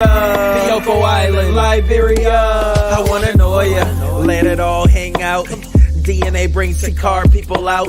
Bioko Island, Liberia. I wanna know ya. Let it all hang out. DNA brings the car people out.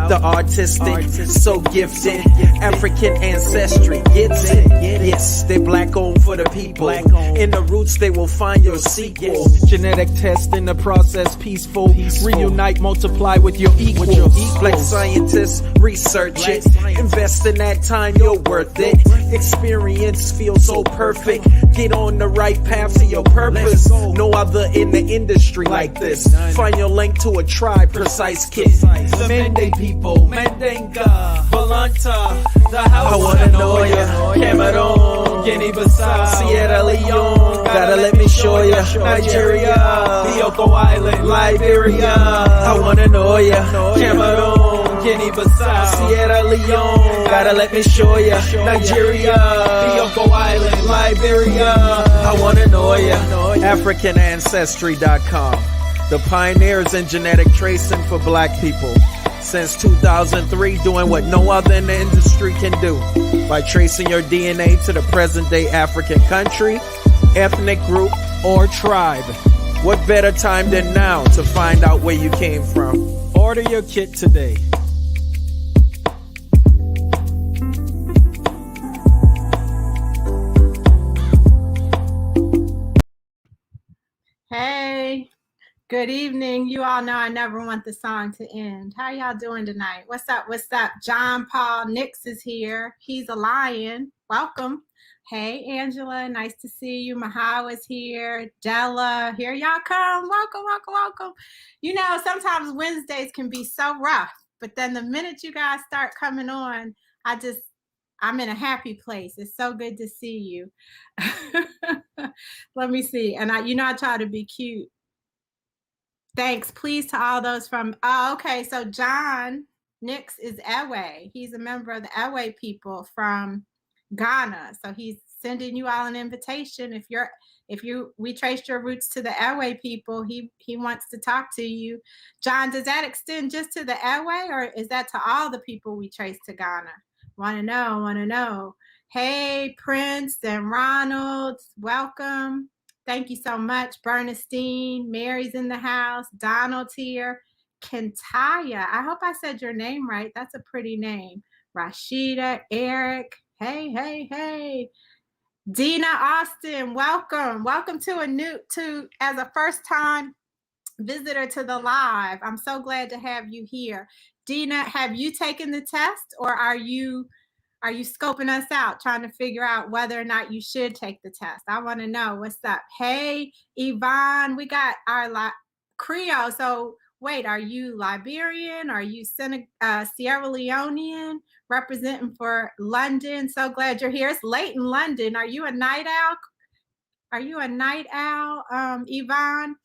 The artistic, so gifted. African Ancestry gets it. Yes, they black owned for the people. In the roots, they will find your sequel. Genetic test in the process, peaceful. Reunite, multiply with your equals. Black scientists, research it. Invest in that time, you're worth it. Experience feels so perfect. Get on the right path to your purpose. No other in the industry like this. Find your link to a tribe, precise kit. The Mende people, Mendenga, Volanta, the house. I wanna know ya. Cameroon, Guinea-Bissau, Sierra Leone. Gotta let me show ya. Nigeria, Bioko Island, Liberia. I wanna know ya. Cameroon, Guinea-Bissau, Sierra Leone. Gotta let me show ya. Nigeria, Bioko Island, Liberia. I wanna know ya. AfricanAncestry.com. The pioneers in genetic tracing for black people. Since 2003, doing what no other in the industry can do. By tracing your DNA to the present day African country, ethnic group, or tribe. What better time than now to find out where you came from? Order your kit today. Hey, good evening. You all know I never want the song to end. How y'all doing tonight? What's up? What's up? John Paul Nix is here. He's a lion. Welcome. Hey, Angela. Nice to see you. Mahal is here. Della, here y'all come. Welcome, welcome, welcome. You know, sometimes Wednesdays can be so rough, but then the minute you guys start coming on, I'm in a happy place. It's so good to see you. Let me see. And I try to be cute. Thanks. Please to all those from, okay. So John Nix is Ewe. He's a member of the Ewe people from Ghana. So he's sending you all an invitation. We traced your roots to the Ewe people, he wants to talk to you. John, does that extend just to the Ewe, or is that to all the people we trace to Ghana? Want to know. Hey, Prince and Ronald, welcome. Thank you so much. Bernstein, Mary's in the house. Donald's here. Kentaya, I hope I said your name right. That's a pretty name. Rashida, Eric. Hey. Dina Austin, welcome. Welcome as a first-time visitor to the live. I'm so glad to have you here. Dina, have you taken the test, or are you scoping us out, trying to figure out whether or not you should take the test? I want to know. What's up? Hey, Yvonne, we got our Creole. So wait, are you Liberian? Are you Sierra Leonean, representing for London? So glad you're here. It's late in London. Are you a night owl? Yvonne?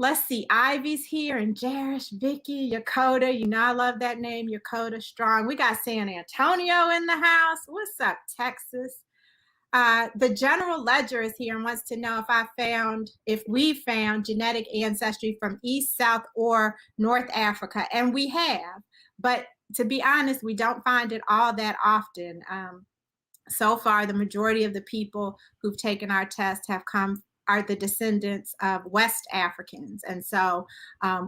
Let's see, Ivy's here, and Jarish, Vicky, Yakota. You know I love that name, Yakota Strong. We got San Antonio in the house. What's up, Texas? The General Ledger is here and wants to know if we found genetic ancestry from East, South, or North Africa. And we have, but to be honest, we don't find it all that often. So far, the majority of the people who've taken our test are the descendants of West Africans. And so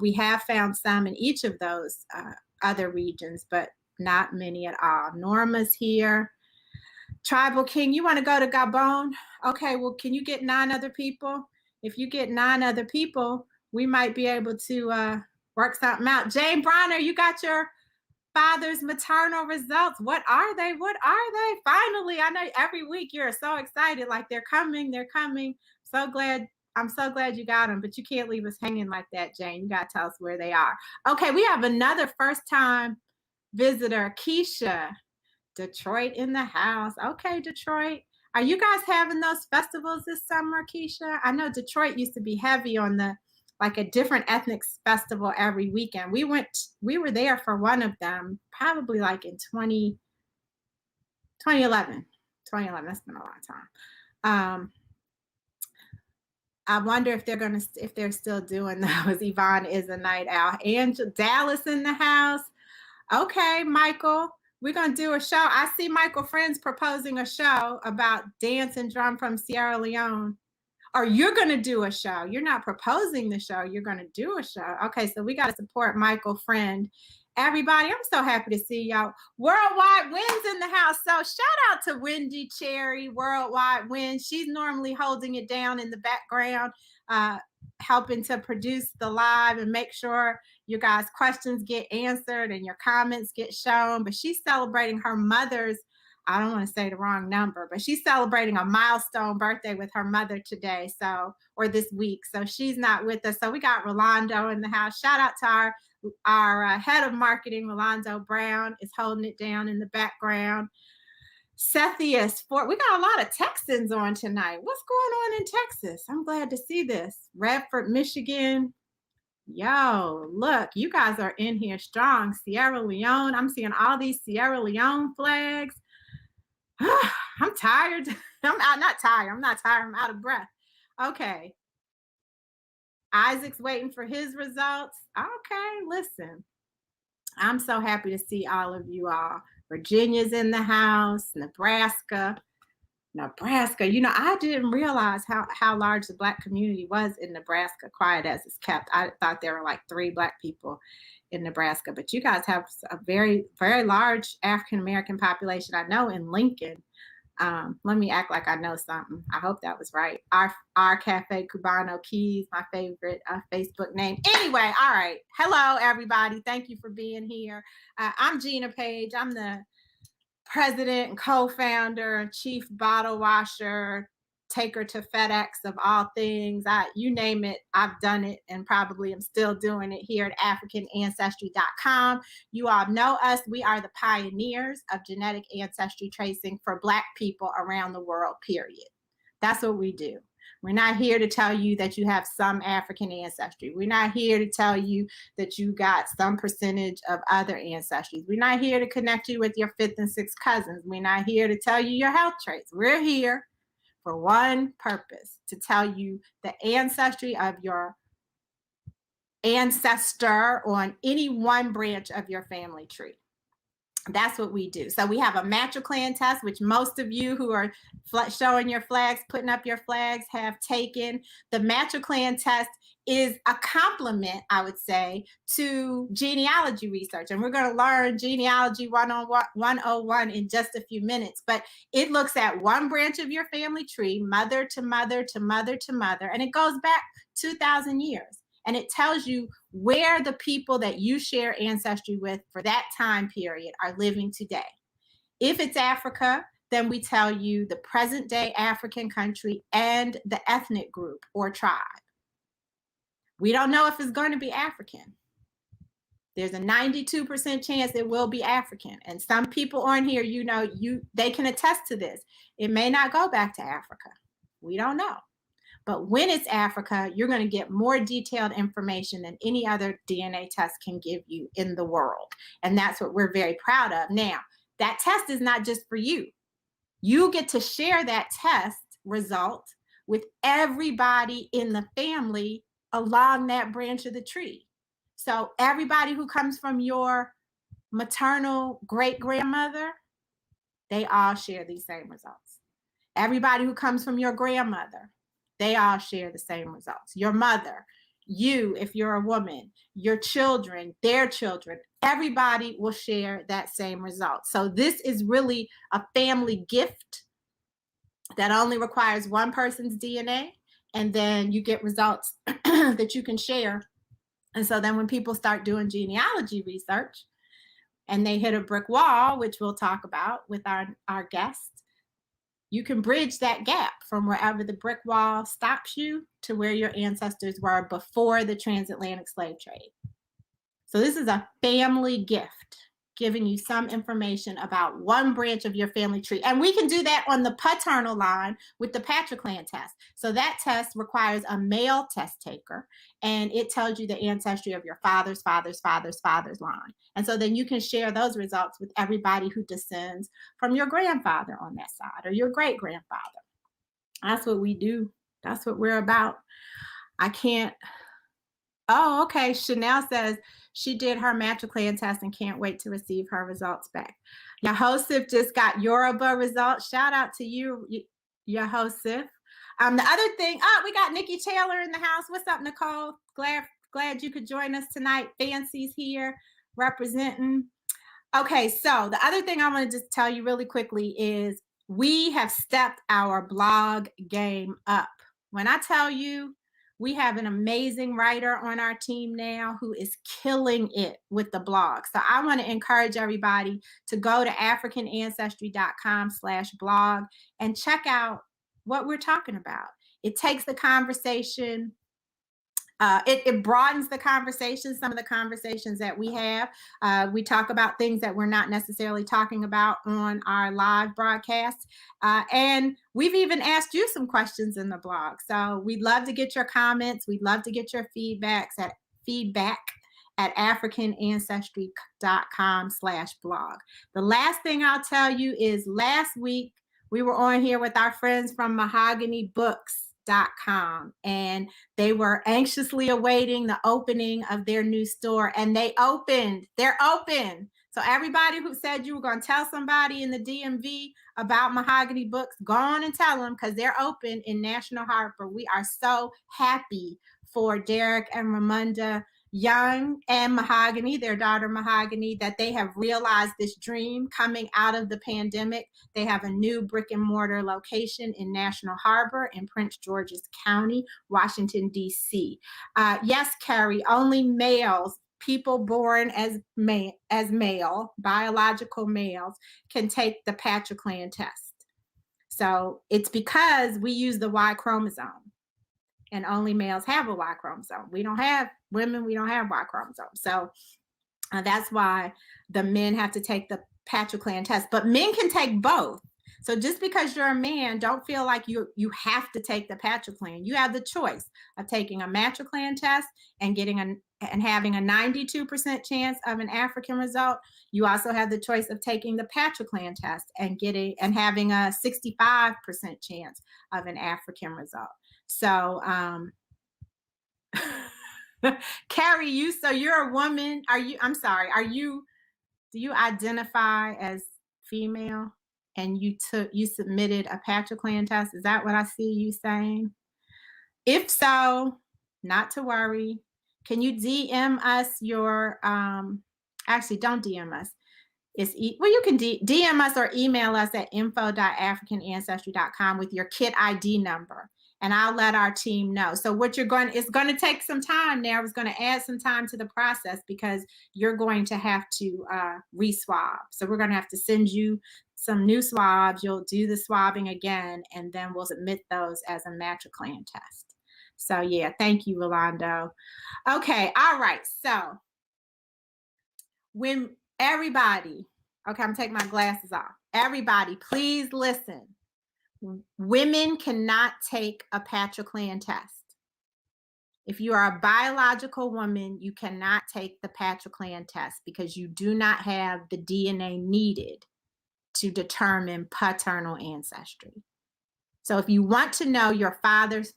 we have found some in each of those other regions, but not many at all. Norma's here. Tribal King, you want to go to Gabon? Okay, well, can you get 9 other people? If you get 9 other people, we might be able to work something out. Jane Bronner, you got your father's maternal results. What are they? Finally, I know every week you're so excited, like they're coming. I'm so glad you got them, but you can't leave us hanging like that, Jane. You got to tell us where they are. Okay, we have another first-time visitor, Keisha. Detroit in the house. Okay, Detroit. Are you guys having those festivals this summer, Keisha? I know Detroit used to be heavy on a different ethnic festival every weekend. We were there for one of them, probably like in 2011. 2011, that's been a long time. I wonder if they're still doing those. Yvonne is a night owl. Dallas in the house. Okay, Michael. We're going to do a show. I see Michael Friends proposing a show about dance and drum from Sierra Leone. Or you're going to do a show. You're not proposing the show. You're going to do a show. Okay, so we got to support Michael Friend. Everybody, I'm so happy to see y'all. Worldwide Wins in the house. So shout out to Wendi Cherry, Worldwide Wins. She's normally holding it down in the background, helping to produce the live and make sure you guys' questions get answered and your comments get shown. But she's celebrating her mother's, I don't want to say the wrong number, but she's celebrating a milestone birthday with her mother today, or this week. So she's not with us. So we got Rolando in the house. Shout out to our head of marketing, Rolando Brown, is holding it down in the background. Sethius, we got a lot of Texans on tonight. What's going on in Texas? I'm glad to see this. Radford, Michigan. Yo, look, you guys are in here strong. Sierra Leone. I'm seeing all these Sierra Leone flags. I'm tired. I'm not tired. I'm out of breath. Okay. Isaac's waiting for his results. Okay, listen. I'm so happy to see all of you all. Virginia's in the house. Nebraska. You know, I didn't realize how large the Black community was in Nebraska, quiet as it's kept. I thought there were like 3 Black people in Nebraska, but you guys have a very, very large African-American population. I know in Lincoln. Let me act like I know something. I hope that was right. Our Cafe Cubano Keys, my favorite Facebook name. Anyway, all right. Hello, everybody. Thank you for being here. I'm Gina Page. I'm the president and co-founder, chief bottle washer, taker to FedEx of all things. You name it, I've done it, and probably am still doing it here at AfricanAncestry.com. You all know us. We are the pioneers of genetic ancestry tracing for Black people around the world, period. That's what we do. We're not here to tell you that you have some African ancestry. We're not here to tell you that you got some percentage of other ancestries. We're not here to connect you with your 5th and 6th cousins. We're not here to tell you your health traits. We're here for one purpose, to tell you the ancestry of your ancestor on any one branch of your family tree. That's what we do. So we have a Patroclan test, which most of you who are showing your flags, putting up your flags, have taken. The Patroclan test is a complement, I would say, to genealogy research. And we're going to learn genealogy 101 in just a few minutes. But it looks at one branch of your family tree, mother to mother to mother to mother, and it goes back 2,000 years. And it tells you where the people that you share ancestry with for that time period are living today. If it's Africa, then we tell you the present day African country and the ethnic group or tribe. We don't know if it's going to be African. There's a 92% chance it will be African. And some people on here, you know, they can attest to this. It may not go back to Africa. We don't know. But when it's Africa, you're going to get more detailed information than any other DNA test can give you in the world. And that's what we're very proud of. Now, that test is not just for you. You get to share that test result with everybody in the family along that branch of the tree. So everybody who comes from your maternal great-grandmother, they all share these same results. Everybody who comes from your grandmother, they all share the same results. Your mother, you, if you're a woman, your children, their children, everybody will share that same result. So this is really a family gift that only requires one person's DNA, and then you get results that you can share. And so then when people start doing genealogy research and they hit a brick wall, which we'll talk about with our guests, you can bridge that gap from wherever the brick wall stops you to where your ancestors were before the transatlantic slave trade. So this is a family gift, giving you some information about one branch of your family tree. And we can do that on the paternal line with the Patroclan test. So that test requires a male test taker, and it tells you the ancestry of your father's father's father's father's line. And so then you can share those results with everybody who descends from your grandfather on that side or your great-grandfather. That's what we do. That's what we're about. I can't Oh, okay. Chanel says she did her Patroclan test and can't wait to receive her results back. Yahosif just got Yoruba results. Shout out to you, Yahosif. The other thing, we got Nikki Taylor in the house. What's up, Nicole? Glad you could join us tonight. Fancy's here representing. Okay, so the other thing I want to just tell you really quickly is we have stepped our blog game up. When I tell you, we have an amazing writer on our team now who is killing it with the blog. So I want to encourage everybody to go to africanancestry.com/blog and check out what we're talking about. It takes the conversation, it broadens the conversation, some of the conversations that we have. We talk about things that we're not necessarily talking about on our live broadcasts. And we've even asked you some questions in the blog. So we'd love to get your comments. We'd love to get your feedback at africanancestry.com/blog. The last thing I'll tell you is last week we were on here with our friends from mahoganybooks.com, and they were anxiously awaiting the opening of their new store, and they're open. So everybody who said you were going to tell somebody in the DMV about Mahogany Books, go on and tell them, because they're open in National Harbor. We are so happy for Derek and Ramunda Young and Mahogany, their daughter Mahogany, that they have realized this dream coming out of the pandemic. They have a new brick and mortar location in National Harbor in Prince George's County, Washington, D.C. Yes, Carrie, only males, people born as male, biological males, can take the Patroclan test. So it's because we use the Y chromosome, and only males have a Y chromosome. We don't have women, we don't have Y chromosome. So that's why the men have to take the Patroclan test, but men can take both. So just because you're a man, don't feel like you have to take the Patroclan. You have the choice of taking a Patroclan test and having a 92% chance of an African result. You also have the choice of taking the Patroclan test and having a 65% chance of an African result. So, Carrie, you're a woman. Do you identify as female and you submitted a Patroclan test? Is that what I see you saying? If so, not to worry. Can you DM us your, actually don't DM us. You can DM us or email us at info.africanancestry.com with your kit ID number, and I'll let our team know. So it's going to take some time now. It's going to add some time to the process because you're going to have to re-swab. So we're going to have to send you some new swabs. You'll do the swabbing again, and then we'll submit those as a Patroclan test. So yeah, thank you, Rolando. Okay, all right. So when everybody, okay, I'm taking my glasses off. Everybody, please listen. Women cannot take a Patroclan test. If you are a biological woman, you cannot take the Patroclan test because you do not have the DNA needed to determine paternal ancestry. So if you want to know your father's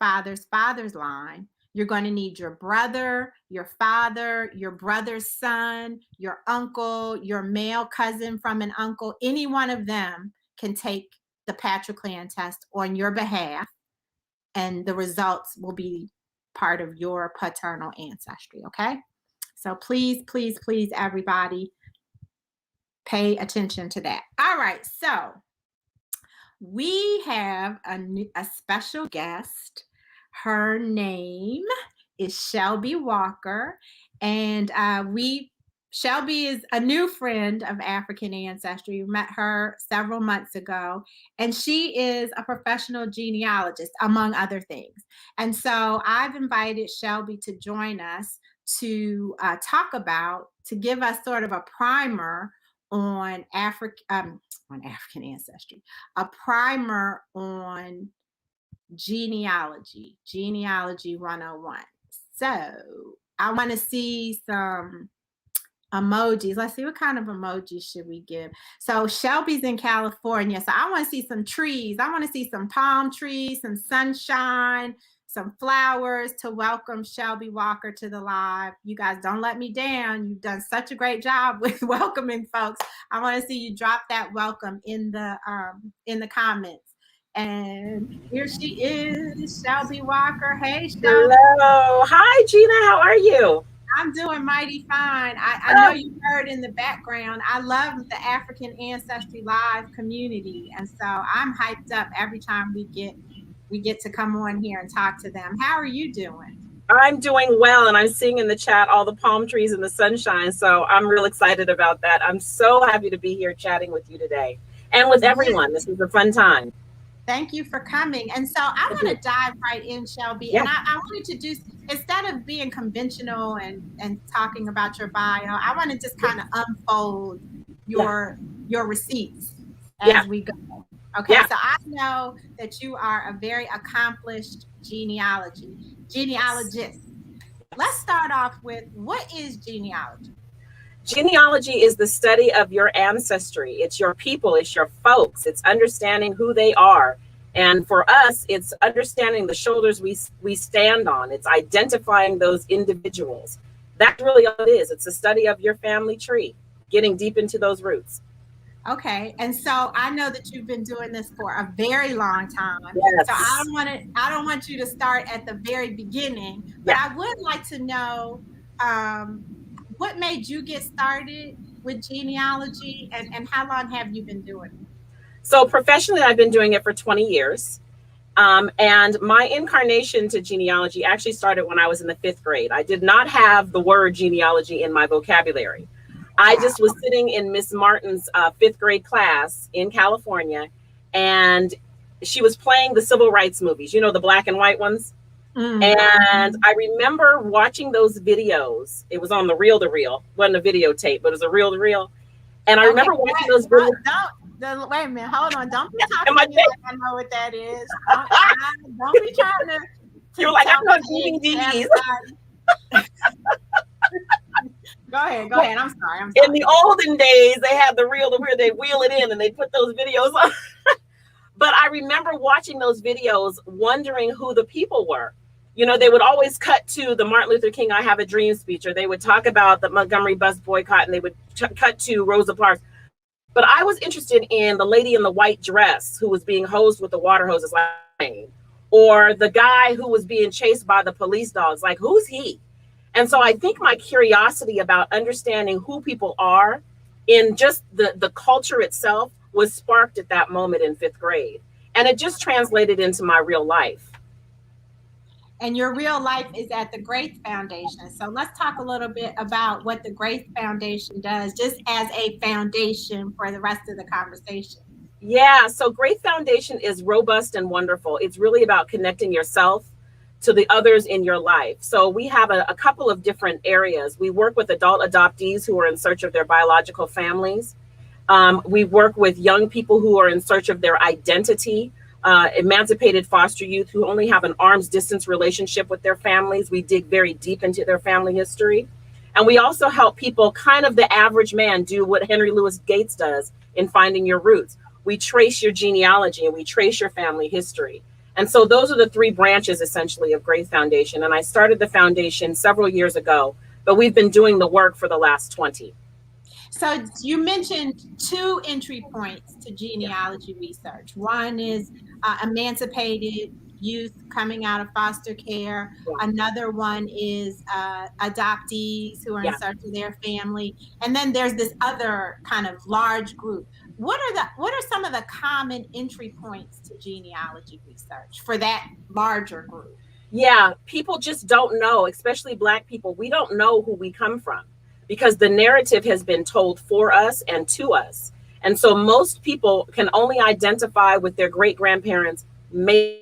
line, you're going to need your brother, your father, your brother's son, your uncle, your male cousin from an uncle. Any one of them can take the Patroclan test on your behalf, and the results will be part of your paternal ancestry, okay? So please, please, please, everybody, pay attention to that. All right, so we have a special guest. Her name is Shelbi Walker, and Shelbi is a new friend of African Ancestry. We met her several months ago, and she is a professional genealogist, among other things. And so I've invited Shelbi to join us to give us sort of a primer on African Ancestry, a primer on Genealogy 101. So I want to see some emojis. Let's see, what kind of emojis should we give? So Shelbi's in California, so I want to see some trees. I want to see some palm trees, some sunshine, some flowers to welcome Shelbi Walker to the live. You guys don't let me down. You've done such a great job with welcoming folks. I want to see you drop that welcome in the comments. And here she is, Shelbi Walker. Hey, Shelbi. Hello. Hi, Gina. How are you? I'm doing mighty fine. I know you heard in the background, I love the African Ancestry Live community. And so I'm hyped up every time we get to come on here and talk to them. How are you doing? I'm doing well, and I'm seeing in the chat all the palm trees and the sunshine. So I'm real excited about that. I'm so happy to be here chatting with you today and with everyone. This is a fun time. Thank you for coming. And so I want to dive right in, Shelbi. Yeah. And I wanted to do, instead of being conventional and talking about your bio, I want to just kind of unfold your receipts as we go. Okay, so I know that you are a very accomplished genealogist. Let's start off with, what is genealogy? Genealogy is the study of your ancestry. It's your people, it's your folks, it's understanding who they are. And for us, it's understanding the shoulders we stand on. It's identifying those individuals. That's really all it is. It's a study of your family tree, getting deep into those roots. Okay, and so I know that you've been doing this for a very long time. Yes. So I don't want you to start at the very beginning, but I would like to know what made you get started with genealogy, and how long have you been doing it? So professionally, I've been doing it for 20 years. And my incarnation to genealogy actually started when I was in the 5th grade. I did not have the word genealogy in my vocabulary. I just was sitting in Miss Martin's 5th grade class in California, and she was playing the civil rights movies, you know, the black and white ones. Mm-hmm. And I remember watching those videos. It was on the reel-to-reel, wasn't a videotape, but it was a reel-to-reel. And I remember watching those videos. Wait a minute, hold on. Don't be talking to me like I know what that is. Don't be trying to. You're like, I know DVDs. Go ahead. I'm sorry. In the olden days, they had the reel-to-reel. They wheel it in and they put those videos on. But I remember watching those videos, wondering who the people were. You know, they would always cut to the Martin Luther King "I Have a Dream" speech, or they would talk about the Montgomery bus boycott, and they would cut to Rosa Parks. But I was interested in the lady in the white dress who was being hosed with the water hoses, or the guy who was being chased by the police dogs. Like, who's he? And so I think my curiosity about understanding who people are in just the culture itself was sparked at that moment in 5th grade. And it just translated into my real life. And your real life is at the Grace Foundation. So let's talk a little bit about what the Grace Foundation does, just as a foundation for the rest of the conversation. Yeah, so Grace Foundation is robust and wonderful. It's really about connecting yourself to the others in your life. So we have a couple of different areas. We work with adult adoptees who are in search of their biological families. We work with young people who are in search of their identity, emancipated foster youth who only have an arm's distance relationship with their families. We dig very deep into their family history. And we also help people, kind of the average man, do what Henry Louis Gates does in Finding Your Roots. We trace your genealogy and we trace your family history. And so those are the 3 branches essentially of Grace Foundation. And I started the foundation several years ago, but we've been doing the work for the last 20. So you mentioned 2 entry points to genealogy research. One is emancipated youth coming out of foster care. Yeah. Another one is adoptees who are in search of their family. And then there's this other kind of large group. What are some of the common entry points to genealogy research for that larger group? Yeah, people just don't know, especially Black people. We don't know who we come from because the narrative has been told for us and to us. And so most people can only identify with their great-grandparents maybe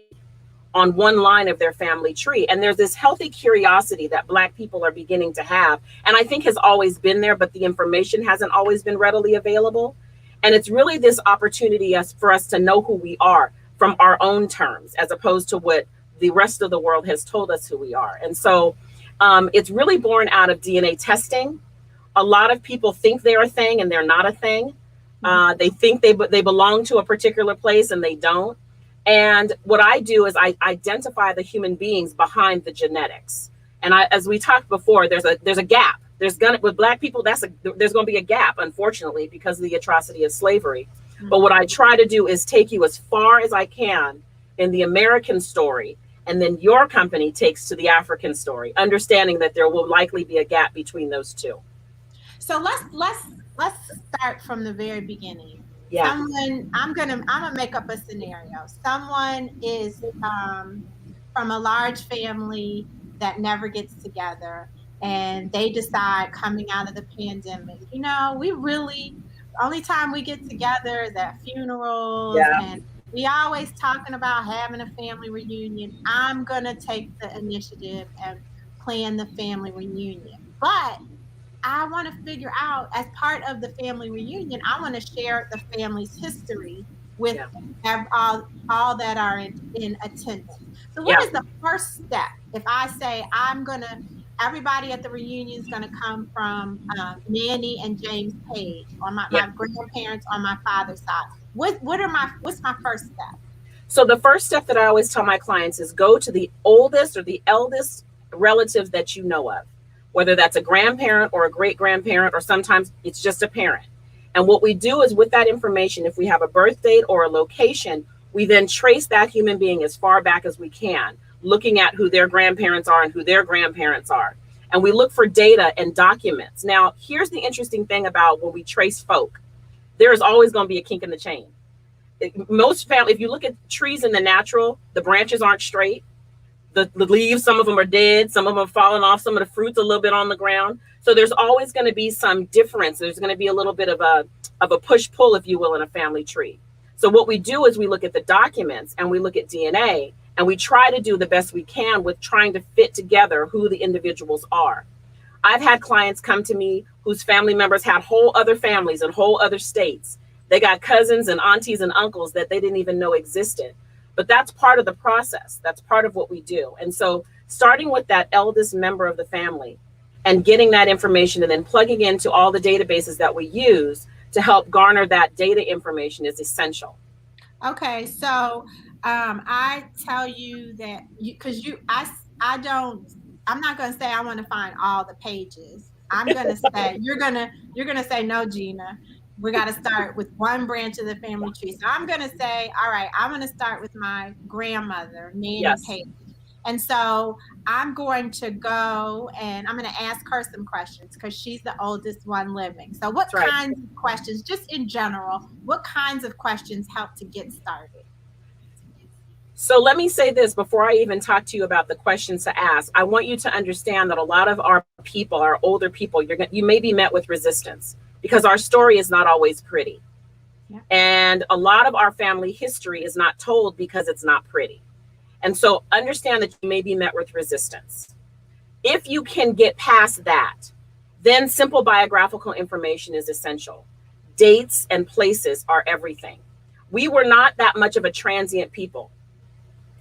on one line of their family tree. And there's this healthy curiosity that Black people are beginning to have. And I think has always been there, but the information hasn't always been readily available. And it's really this opportunity for us to know who we are from our own terms, as opposed to what the rest of the world has told us who we are. And so it's really born out of DNA testing. A lot of people think they're a thing and they're not a thing. They think they belong to a particular place and they don't. And what I do is I identify the human beings behind the genetics. And as we talked before, there's a gap. With Black people, there's gonna be a gap, unfortunately, because of the atrocity of slavery. Mm-hmm. But what I try to do is take you as far as I can in the American story, and then your company takes to the African story, understanding that there will likely be a gap between those two. So let's start from the very beginning. Yeah. I'm gonna make up a scenario. Someone is from a large family that never gets together, and they decide coming out of the pandemic, only time we get together is at funerals, and we always talking about having a family reunion. I'm gonna take the initiative and plan the family reunion, but I want to figure out, as part of the family reunion, I want to share the family's history with all that are in attendance. So what is the first step? If I say everybody at the reunion is going to come from Nanny and James Page, or my grandparents on my father's side. What's my first step? So the first step that I always tell my clients is go to the oldest or the eldest relative that you know of, whether that's a grandparent or a great grandparent, or sometimes it's just a parent. And what we do is, with that information, if we have a birth date or a location, we then trace that human being as far back as we can, looking at who their grandparents are and who their grandparents are. And we look for data and documents. Now, here's the interesting thing about when we trace folk. There is always going to be a kink in the chain. Most family, if you look at trees in the natural, the branches aren't straight. The leaves, some of them are dead, some of them are falling off, some of the fruits a little bit on the ground. So there's always going to be some difference. There's going to be a little bit of a push-pull, if you will, in a family tree. So what we do is we look at the documents and we look at DNA, and we try to do the best we can with trying to fit together who the individuals are. I've had clients come to me whose family members had whole other families in whole other states. They got cousins and aunties and uncles that they didn't even know existed. But that's part of the process. That's part of what we do. And so starting with that eldest member of the family and getting that information and then plugging into all the databases that we use to help garner that data information is essential. Okay, so I tell you that I'm not going to say I want to find all the pages. I'm going to say, you're going to say, no, Gina, we got to start with one branch of the family tree. So I'm going to say, all right, I'm going to start with my grandmother, Nanny Page. And so I'm going to go and I'm going to ask her some questions because she's the oldest one living. So what kinds of questions, just in general, what kinds of questions help to get started? So let me say this before I even talk to you about the questions to ask. I want you to understand that a lot of our people, our older people, you may be met with resistance because our story is not always pretty. Yeah. And a lot of our family history is not told because it's not pretty. And so understand that you may be met with resistance. If you can get past that, then simple biographical information is essential. Dates and places are everything. We were not that much of a transient people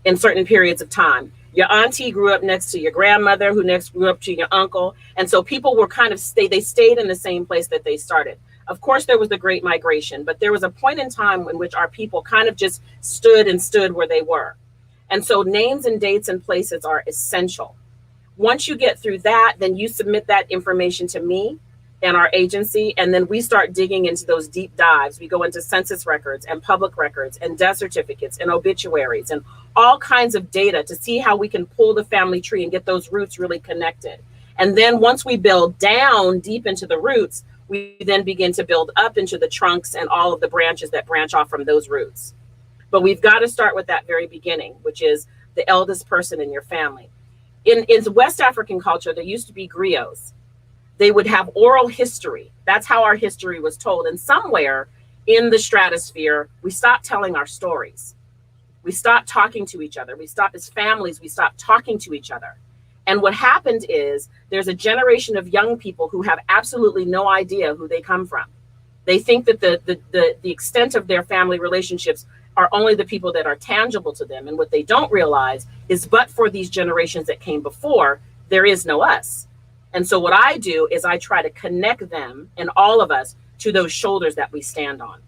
in certain periods of time. Your auntie grew up next to your grandmother, who next grew up to your uncle. And so people were kind of they stayed in the same place that they started. Of course, there was the Great Migration, but there was a point in time in which our people kind of just stood where they were. And so names and dates and places are essential. Once you get through that, then you submit that information to me and our agency, and then we start digging into those deep dives. We go into census records and public records and death certificates and obituaries and all kinds of data to see how we can pull the family tree and get those roots really connected. And then once we build down deep into the roots, we then begin to build up into the trunks and all of the branches that branch off from those roots. But we've got to start with that very beginning, which is the eldest person in your family. In West African culture, there used to be griots. They would have oral history. That's how our history was told. And somewhere in the stratosphere, we stopped telling our stories. We stopped talking to each other. We stopped as families, we stopped talking to each other. And what happened is there's a generation of young people who have absolutely no idea who they come from. They think that the extent of their family relationships are only the people that are tangible to them. And what they don't realize is, but for these generations that came before, there is no us. And so what I do is I try to connect them and all of us to those shoulders that we stand on.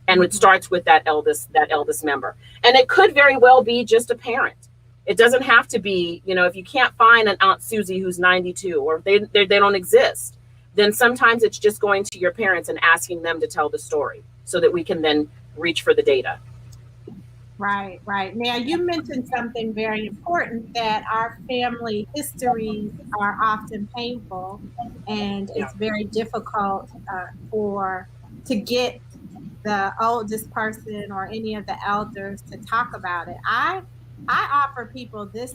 And it starts with that eldest member. And it could very well be just a parent. It doesn't have to be, you know, if you can't find an Aunt Susie who's 92, or if they don't exist, then sometimes it's just going to your parents and asking them to tell the story so that we can then reach for the data. Right, right. Now, you mentioned something very important, that our family histories are often painful, and it's very difficult to get the oldest person or any of the elders to talk about it. I offer people this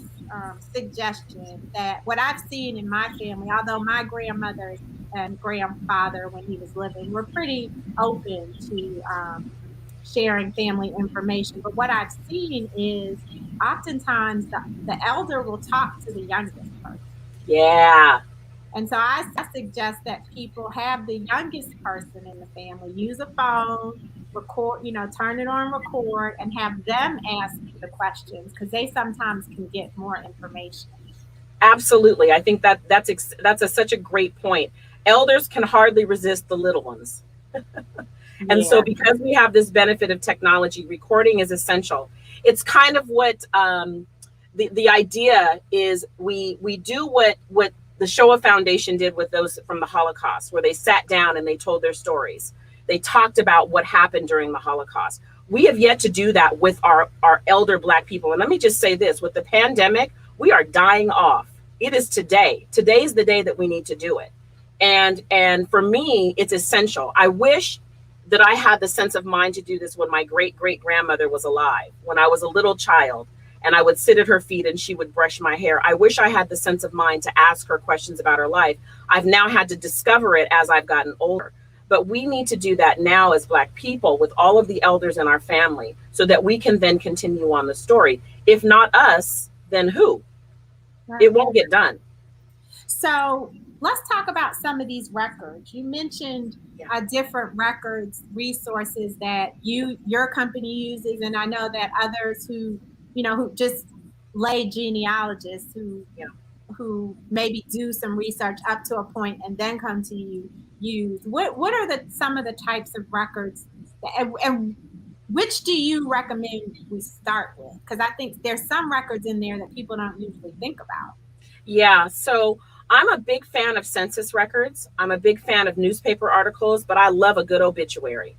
suggestion, that what I've seen in my family, although my grandmother and grandfather, when he was living, were pretty open to sharing family information. But what I've seen is oftentimes the elder will talk to the youngest person. Yeah. And so I suggest that people have the youngest person in the family use a phone, record, you know, turn it on record, and have them ask the questions, because they sometimes can get more information. Absolutely. I think that's such a great point. Elders can hardly resist the little ones. And so because we have this benefit of technology, recording is essential. It's kind of what the idea is. We do what the Shoah Foundation did with those from the Holocaust, where they sat down and they told their stories. They talked about what happened during the Holocaust. We have yet to do that with our elder Black people. And let me just say this, with the pandemic, we are dying off. It is today. Today's the day that we need to do it. And for me, it's essential. I wish that I had the sense of mind to do this when my great-great-grandmother was alive, when I was a little child, and I would sit at her feet and she would brush my hair. I wish I had the sense of mind to ask her questions about her life. I've now had to discover it as I've gotten older. But we need to do that now as Black people with all of the elders in our family, so that we can then continue on the story. If not us, then who? Right. It won't get done. So let's talk about some of these records. You mentioned different records, resources that your company uses, and I know that others who just lay genealogists who maybe do some research up to a point and then come to you use. What are some of the types of records, and which do you recommend we start with? Because I think there's some records in there that people don't usually think about. Yeah, so I'm a big fan of census records. I'm a big fan of newspaper articles, but I love a good obituary.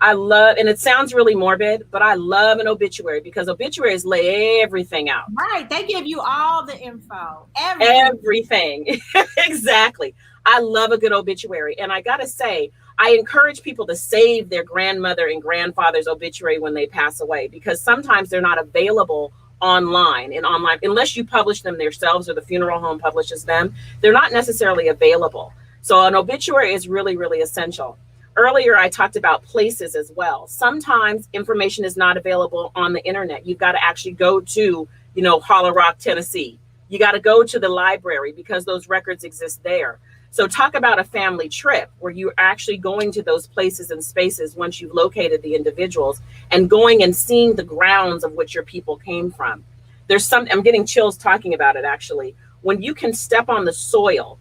And it sounds really morbid, but I love an obituary, because obituaries lay everything out. Right. They give you all the info. Everything. Exactly. I love a good obituary. And I got to say, I encourage people to save their grandmother and grandfather's obituary when they pass away, because sometimes they're not available online, unless you publish them yourselves or the funeral home publishes them. They're not necessarily available. So an obituary is really, really essential. Earlier, I talked about places as well. Sometimes information is not available on the internet. You've got to actually go to, Hollow Rock, Tennessee. You got to go to the library, because those records exist there. So talk about a family trip where you're actually going to those places and spaces once you've located the individuals, and going and seeing the grounds of which your people came from. I'm getting chills talking about it, actually. When you can step on the soil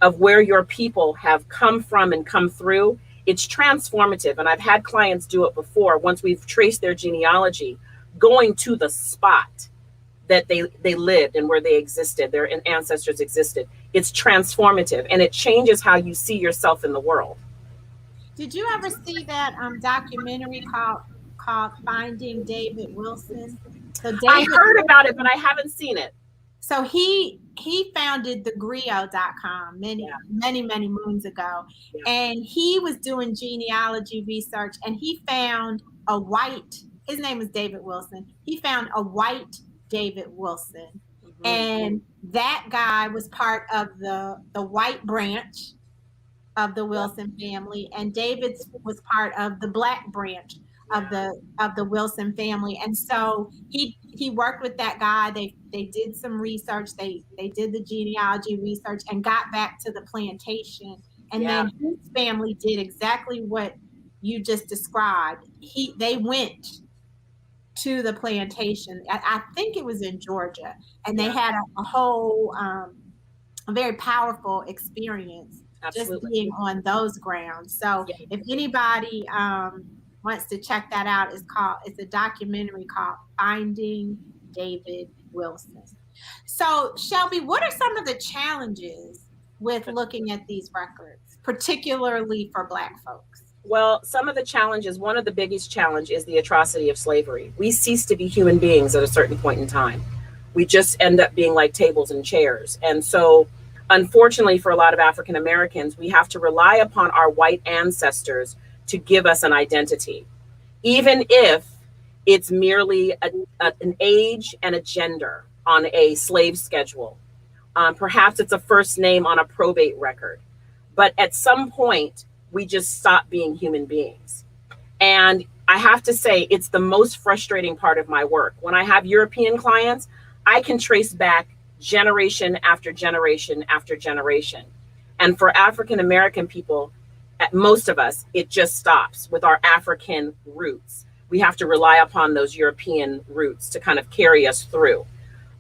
of where your people have come from and come through, it's transformative. And I've had clients do it before, once we've traced their genealogy, going to the spot that they lived and where they existed, their ancestors existed. It's transformative, and it changes how you see yourself in the world. Did you ever see that documentary called Finding David Wilson? So I heard about it, but I haven't seen it. So he founded thegrio.com many moons ago. Yeah. And he was doing genealogy research, and he found his name was David Wilson. He found a white David Wilson. Mm-hmm. And that guy was part of the white branch of the Wilson family, and David was part of the Black branch of the Wilson family. And so he worked with that guy. They did some research. They did the genealogy research and got back to the plantation. And then his family did exactly what you just described. They went to the plantation. I think it was in Georgia, and they had a whole a very powerful experience. Absolutely. Just being on those grounds. So if anybody wants to check that out, it's a documentary called Finding David Wilson. So, Shelbi, what are some of the challenges with looking at these records, particularly for Black folks? Well, some of the challenges, one of the biggest challenge is the atrocity of slavery. We cease to be human beings at a certain point in time. We just end up being like tables and chairs. And so, unfortunately, for a lot of African Americans, we have to rely upon our white ancestors to give us an identity, even if it's merely an age and a gender on a slave schedule. Perhaps it's a first name on a probate record. But at some point, we just stop being human beings. And I have to say, it's the most frustrating part of my work. When I have European clients, I can trace back generation after generation after generation. And for African American people, most of us, it just stops with our African roots. We have to rely upon those European roots to kind of carry us through.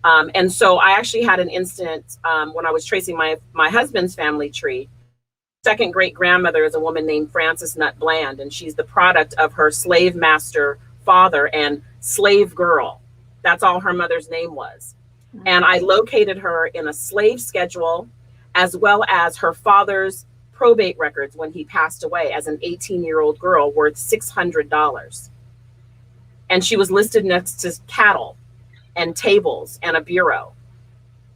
And so I actually had an incident when I was tracing my husband's family tree. Second great grandmother is a woman named Frances Nutt Bland, and she's the product of her slave master father and slave girl. That's all her mother's name was. And I located her in a slave schedule, as well as her father's probate records when he passed away as an 18-year-old girl worth $600. And she was listed next to cattle and tables and a bureau.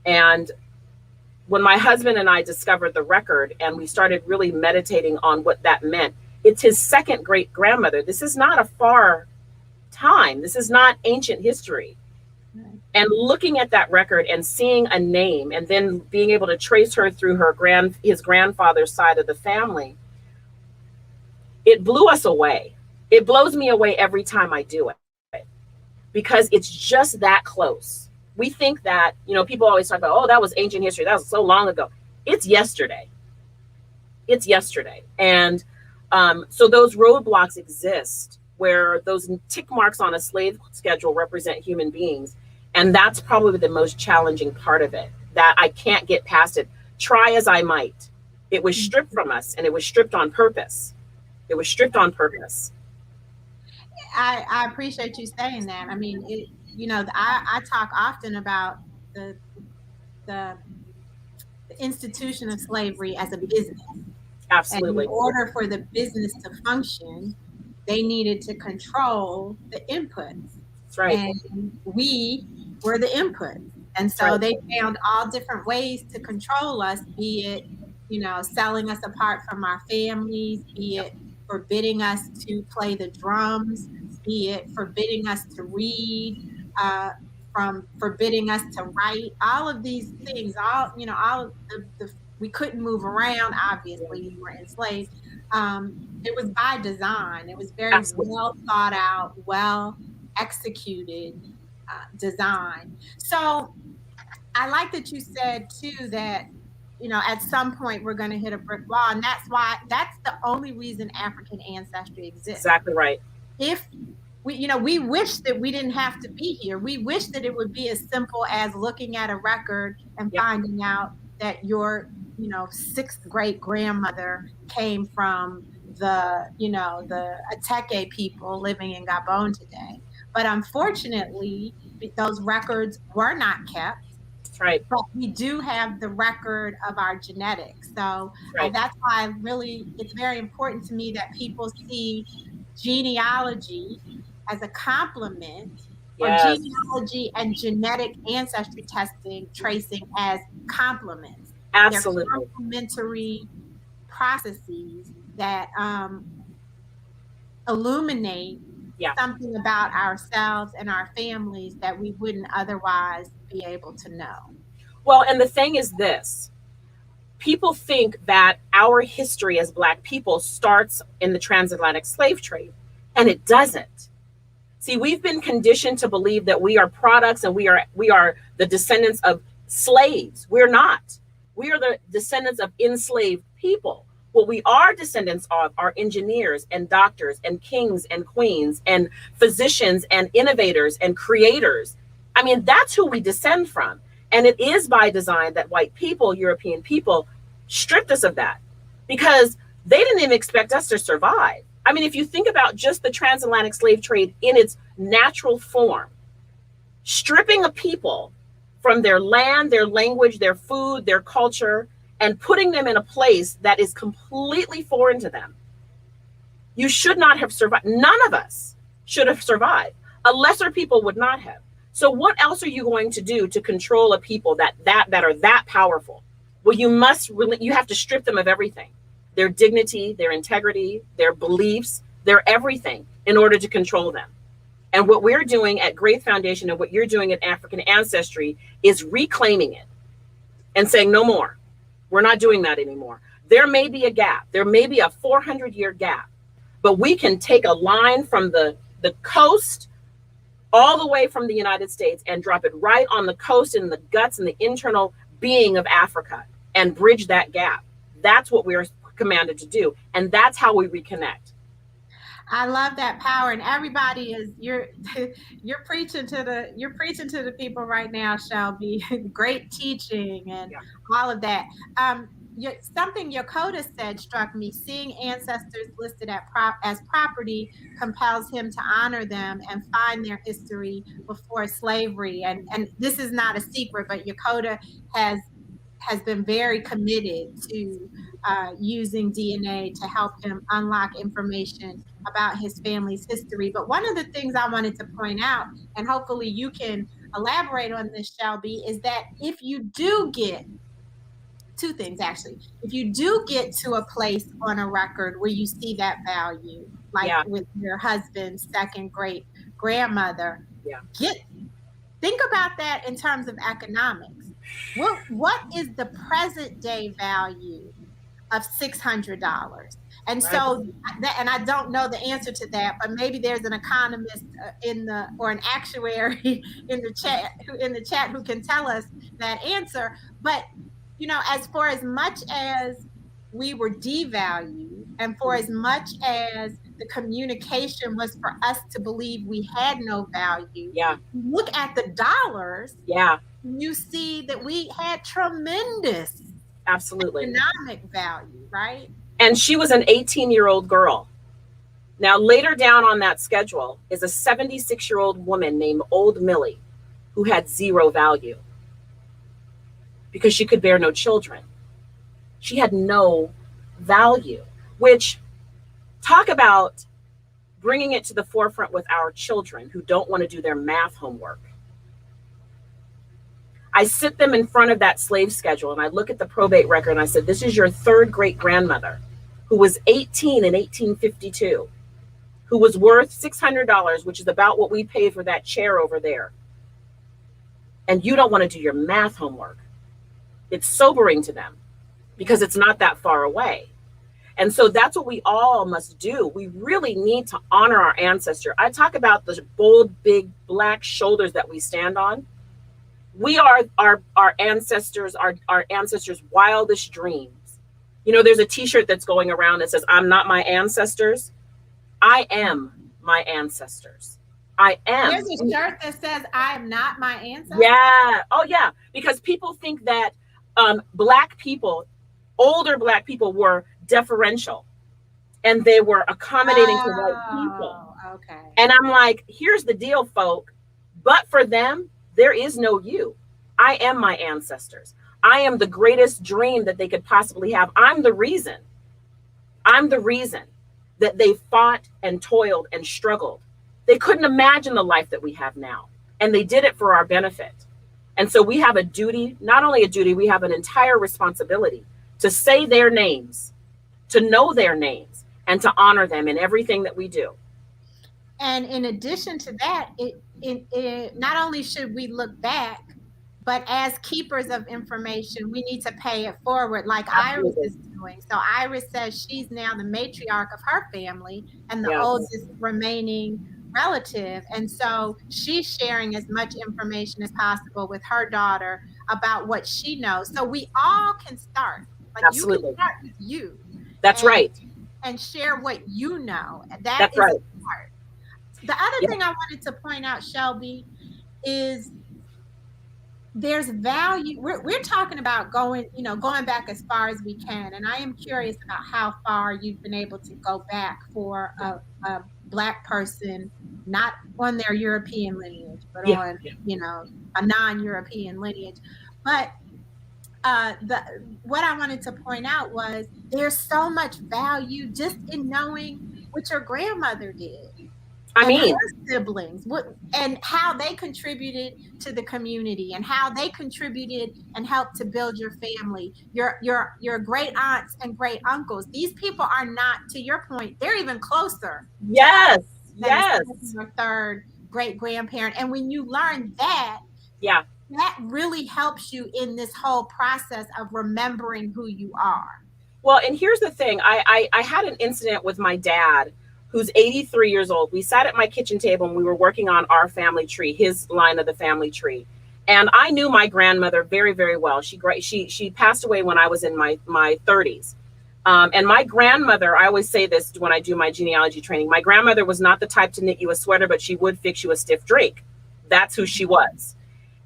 And when my husband and I discovered the record and we started really meditating on what that meant, it's his second great grandmother. This is not a far time. This is not ancient history. And looking at that record and seeing a name and then being able to trace her through his grandfather's side of the family, it blew us away. It blows me away every time I do it because it's just that close. We think that, people always talk about, oh, that was ancient history. That was so long ago. It's yesterday. It's yesterday. And so those roadblocks exist where those tick marks on a slave schedule represent human beings. And that's probably the most challenging part of it, that I can't get past it. Try as I might. It was stripped from us, and it was stripped on purpose. It was stripped on purpose. I appreciate you saying that. I mean, I talk often about the institution of slavery as a business. Absolutely. And in order for the business to function, they needed to control the inputs. That's right. And we were the input. And so right. They found all different ways to control us, be it, selling us apart from our families, be it forbidding us to play the drums, be it forbidding us to read, from forbidding us to write, all of these things, all of the we couldn't move around, obviously, we were enslaved. It was by design. It was very Absolutely. Well thought out, well executed design. So I like that you said too that, at some point we're going to hit a brick wall. And that's the only reason African Ancestry exists. Exactly right. If we wish that we didn't have to be here. We wish that it would be as simple as looking at a record and finding out that your, sixth great grandmother came from the Ateke people living in Gabon today. But unfortunately, those records were not kept. That's right. But we do have the record of our genetics. So that's why it's very important to me that people see genealogy as a complement, or genealogy and genetic ancestry testing, tracing as complements. Absolutely. They're complementary processes that illuminate something about ourselves and our families that we wouldn't otherwise be able to know. Well, and the thing is this. People think that our history as Black people starts in the transatlantic slave trade, and it doesn't. See, we've been conditioned to believe that we are products and we are the descendants of slaves. We're not. We are the descendants of enslaved people. What we are descendants of are engineers and doctors and kings and queens and physicians and innovators and creators. I mean, that's who we descend from. And it is by design that white people, European people, stripped us of that because they didn't even expect us to survive. I mean, if you think about just the transatlantic slave trade in its natural form, stripping a people from their land, their language, their food, their culture, and putting them in a place that is completely foreign to them. You should not have survived. None of us should have survived. A lesser people would not have. So what else are you going to do to control a people that are that powerful? Well, you have to strip them of everything. Their dignity, their integrity, their beliefs, their everything in order to control them. And what we're doing at Grace Foundation and what you're doing at African Ancestry is reclaiming it and saying no more. We're not doing that anymore. There may be a gap. There may be a 400-year gap, but we can take a line from the coast all the way from the United States and drop it right on the coast in the guts and the internal being of Africa and bridge that gap. That's what we're commanded to do. And that's how we reconnect. I love that power, and everybody you're preaching to the people right now, Shelbi. Great teaching and all of that. Something Yokota said struck me. Seeing ancestors listed as property compels him to honor them and find their history before slavery. And this is not a secret, but Yokota has been very committed to using DNA to help him unlock information about his family's history. But one of the things I wanted to point out, and hopefully you can elaborate on this, Shelbi, is that if you do get two things, actually, if you do get to a place on a record where you see that value, like with your husband's second great grandmother, think about that in terms of economics. What is the present day value of $600? And so, and I don't know the answer to that, but maybe there's an economist or an actuary in the chat who can tell us that answer. But as far as much as we were devalued, and for as much as the communication was for us to believe we had no value, look at the dollars. You see that we had tremendous economic value, right? And she was an 18-year-old girl. Now, later down on that schedule is a 76-year-old woman named Old Millie, who had zero value because she could bear no children. She had no value, which, talk about bringing it to the forefront with our children who don't want to do their math homework. I sit them in front of that slave schedule and I look at the probate record and I said, this is your third great grandmother who was 18 in 1852, who was worth $600, which is about what we paid for that chair over there. And you don't want to do your math homework. It's sobering to them because it's not that far away. And so that's what we all must do. We really need to honor our ancestor. I talk about the bold, big, black shoulders that we stand on. We are our ancestors' wildest dreams. There's a t-shirt that's going around that says, I'm not my ancestors. I am my ancestors. I am. There's a shirt that says, I am not my ancestors. Yeah. Oh, yeah. Because people think that Black people, older Black people, were deferential and they were accommodating to white people. Okay. And I'm like, here's the deal, folk. But for them, there is no you. I am my ancestors. I am the greatest dream that they could possibly have. I'm the reason that they fought and toiled and struggled. They couldn't imagine the life that we have now. And they did it for our benefit. And so we have a duty, not only a duty, we have an entire responsibility to say their names, to know their names, and to honor them in everything that we do. And in addition to that, it not only should we look back, but as keepers of information, we need to pay it forward like Iris is doing. So Iris says she's now the matriarch of her family and the oldest remaining relative. And so she's sharing as much information as possible with her daughter about what she knows. So we all can start. Like you can start with you. That's right. And share what you know. That's right. Part. The other thing I wanted to point out, Shelbi, is there's value. We're talking about going back as far as we can. And I am curious about how far you've been able to go back for a Black person, not on their European lineage, but on, a non-European lineage. But what I wanted to point out was there's so much value just in knowing what your grandmother did. I mean, her siblings, and how they contributed to the community, and how they contributed and helped to build your family, your great aunts and great uncles. These people are not, to your point, they're even closer. Yes. Your third great grandparent. And when you learn that, that really helps you in this whole process of remembering who you are. Well, and here's the thing. I had an incident with my dad, who's 83 years old. We sat at my kitchen table and we were working on our family tree, his line of the family tree. And I knew my grandmother very, very well. She passed away when I was in my 30s. And my grandmother, I always say this when I do my genealogy training, my grandmother was not the type to knit you a sweater, but she would fix you a stiff drink. That's who she was.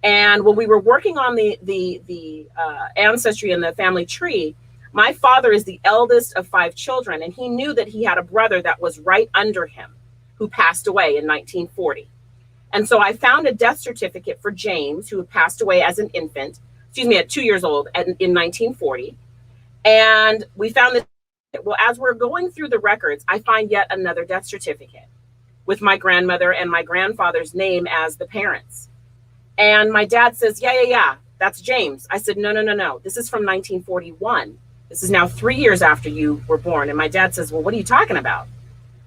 And when we were working on the ancestry and the family tree, my father is the eldest of 5 children, and he knew that he had a brother that was right under him who passed away in 1940. And so I found a death certificate for James, who passed away as an infant, at 2 years old in 1940. And we found that, well, as we're going through the records, I find yet another death certificate with my grandmother and my grandfather's name as the parents. And my dad says, yeah, that's James. I said, no. This is from 1941. This is now 3 years after you were born. And my dad says, well, what are you talking about?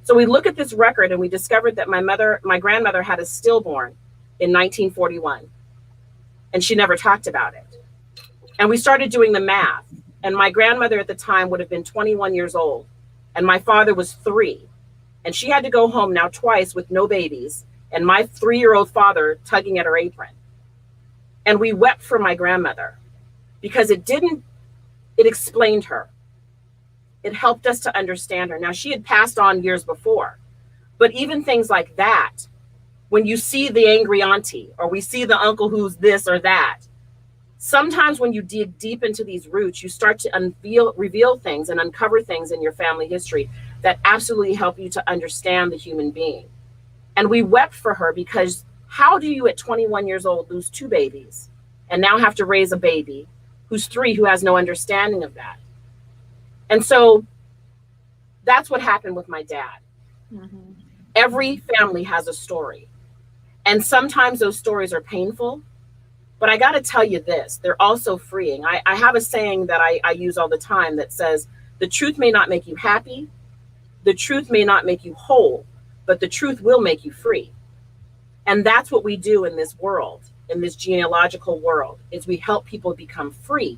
So we look at this record and we discovered that my grandmother had a stillborn in 1941. And she never talked about it. And we started doing the math. And my grandmother at the time would have been 21 years old. And my father was 3. And she had to go home now twice with no babies. And my 3-year-old father tugging at her apron. And we wept for my grandmother because it explained her. It helped us to understand her. Now, she had passed on years before, but even things like that, when you see the angry auntie or we see the uncle who's this or that, sometimes when you dig deep into these roots, you start to reveal things and uncover things in your family history that absolutely help you to understand the human being. And we wept for her because how do you at 21 years old lose 2 babies and now have to raise a baby who's 3 who has no understanding of that? And so that's what happened with my dad. Mm-hmm. Every family has a story. And sometimes those stories are painful, but I got to tell you this, they're also freeing. I have a saying that I use all the time that says, the truth may not make you happy, the truth may not make you whole, but the truth will make you free. And that's what we do in this world, in this genealogical world, is we help people become free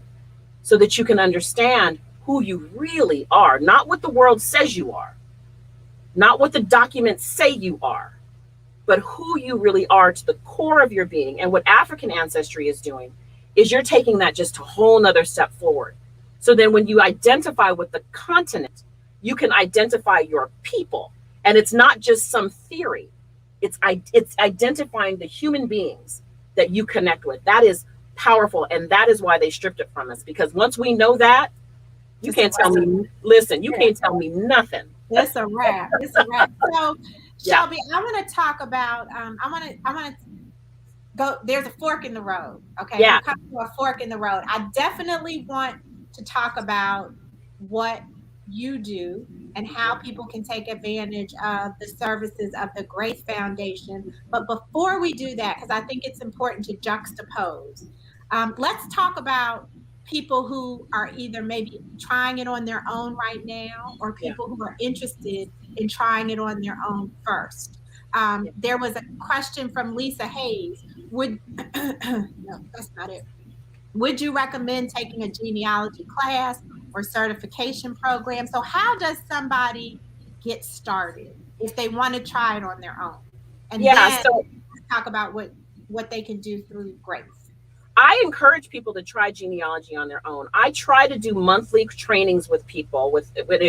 so that you can understand who you really are, not what the world says you are, not what the documents say you are, but who you really are to the core of your being. And what African Ancestry is doing is you're taking that just a whole nother step forward. So then when you identify with the continent, you can identify your people. And it's not just some theory. It's identifying the human beings that you connect with. That is powerful. And that is why they stripped it from us. Because once we know that, you can't tell me, listen, you can't tell me nothing. It's a wrap. It's a wrap. So, Shelbi, I want to talk about, I want to go, there's a fork in the road. Okay. Yeah. Come to a fork in the road. I definitely want to talk about what you do and how people can take advantage of the services of the Grace Foundation. But before we do that, because I think it's important to juxtapose, let's talk about people who are either maybe trying it on their own right now, or people who are interested in trying it on their own first. There was a question from Lisa Hayes. No, that's not it. Would you recommend taking a genealogy class or certification program? So how does somebody get started if they want to try it on their own? And then let's talk about what they can do through Grace. I encourage people to try genealogy on their own. I try to do monthly trainings with people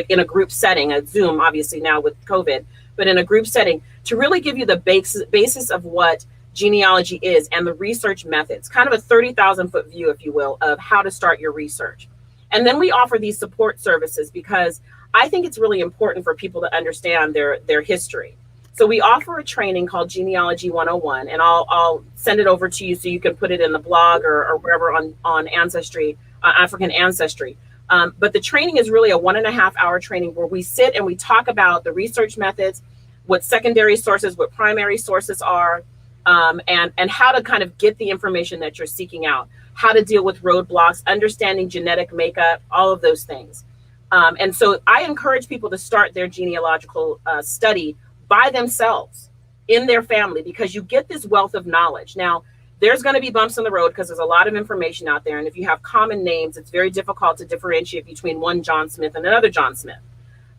in a group setting, a Zoom, obviously now with COVID, but in a group setting, to really give you the basis of what genealogy is and the research methods, kind of a 30,000 foot view, if you will, of how to start your research. And then we offer these support services because I think it's really important for people to understand their history. So we offer a training called Genealogy 101, and I'll send it over to you so you can put it in the blog or wherever on Ancestry, African Ancestry. But the training is really a 1.5 hour training where we sit and we talk about the research methods, what secondary sources, what primary sources are, and how to kind of get the information that you're seeking out, how to deal with roadblocks, understanding genetic makeup, all of those things. And so I encourage people to start their genealogical study by themselves in their family, because you get this wealth of knowledge. Now, there's going to be bumps in the road because there's a lot of information out there. And if you have common names, it's very difficult to differentiate between one John Smith and another John Smith.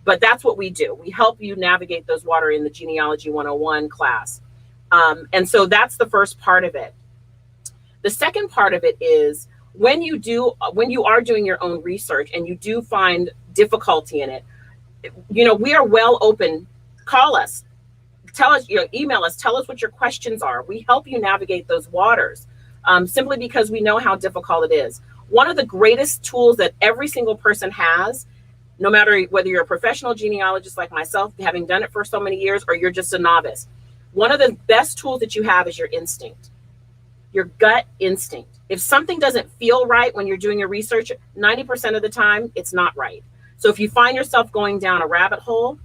But that's what we do. We help you navigate those water in the Genealogy 101 class. And so that's the first part of it. The second part of it is when you are doing your own research and you do find difficulty in it, we are well open. Call us, tell us, email us, tell us what your questions are. We help you navigate those waters simply because we know how difficult it is. One of the greatest tools that every single person has, no matter whether you're a professional genealogist like myself, having done it for so many years, or you're just a novice, one of the best tools that you have is your instinct, your gut instinct. If something doesn't feel right when you're doing your research, 90% of the time, it's not right. So if you find yourself going down a rabbit hole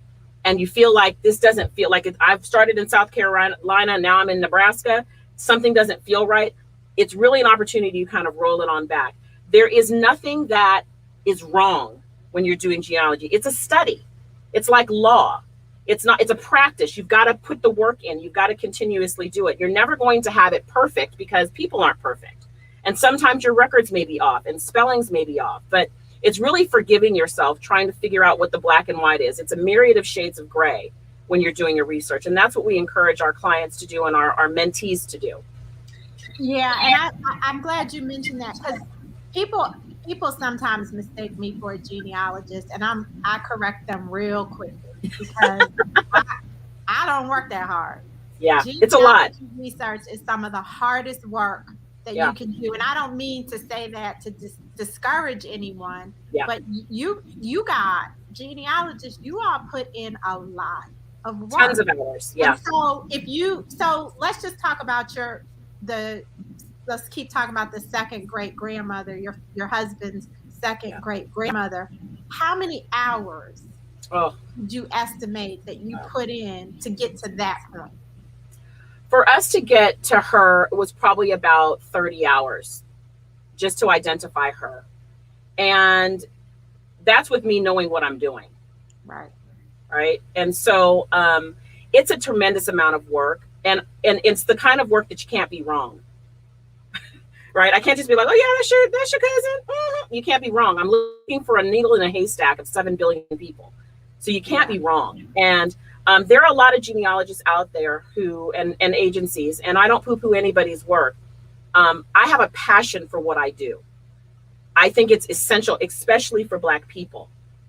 and you feel like this doesn't feel like it, I've started in South Carolina, now I'm in Nebraska, something doesn't feel right, it's really an opportunity to kind of roll it on back. There is nothing that is wrong when you're doing genealogy. It's a study. It's like law. It's a practice. You've got to put the work in. You've got to continuously do it. You're never going to have it perfect because people aren't perfect. And sometimes your records may be off and spellings may be off, but it's really forgiving yourself, trying to figure out what the black and white is. It's a myriad of shades of gray when you're doing your research. And that's what we encourage our clients to do and our mentees to do. Yeah, and I'm glad you mentioned that, because people sometimes mistake me for a genealogist, and I correct them real quickly because I don't work that hard. Yeah, it's a lot. Research is some of the hardest work that you can do, and I don't mean to say that to discourage anyone. Yeah. But you got genealogists. You all put in a lot of work. Tons of hours. Yeah. And so let's just talk about let's keep talking about the second great grandmother, your husband's second great grandmother. How many hours do you estimate that you put in to get to that point? For us to get to her, it was probably about 30 hours just to identify her. And that's with me knowing what I'm doing. Right. And so it's a tremendous amount of work. And it's the kind of work that you can't be wrong. Right. I can't just be like, oh, yeah, that's your cousin. Mm-hmm. You can't be wrong. I'm looking for a needle in a haystack of 7 billion people. So you can't be wrong. And there are a lot of genealogists out there and agencies, and I don't poo-poo anybody's work. I have a passion for what I do. I think it's essential, especially for Black people.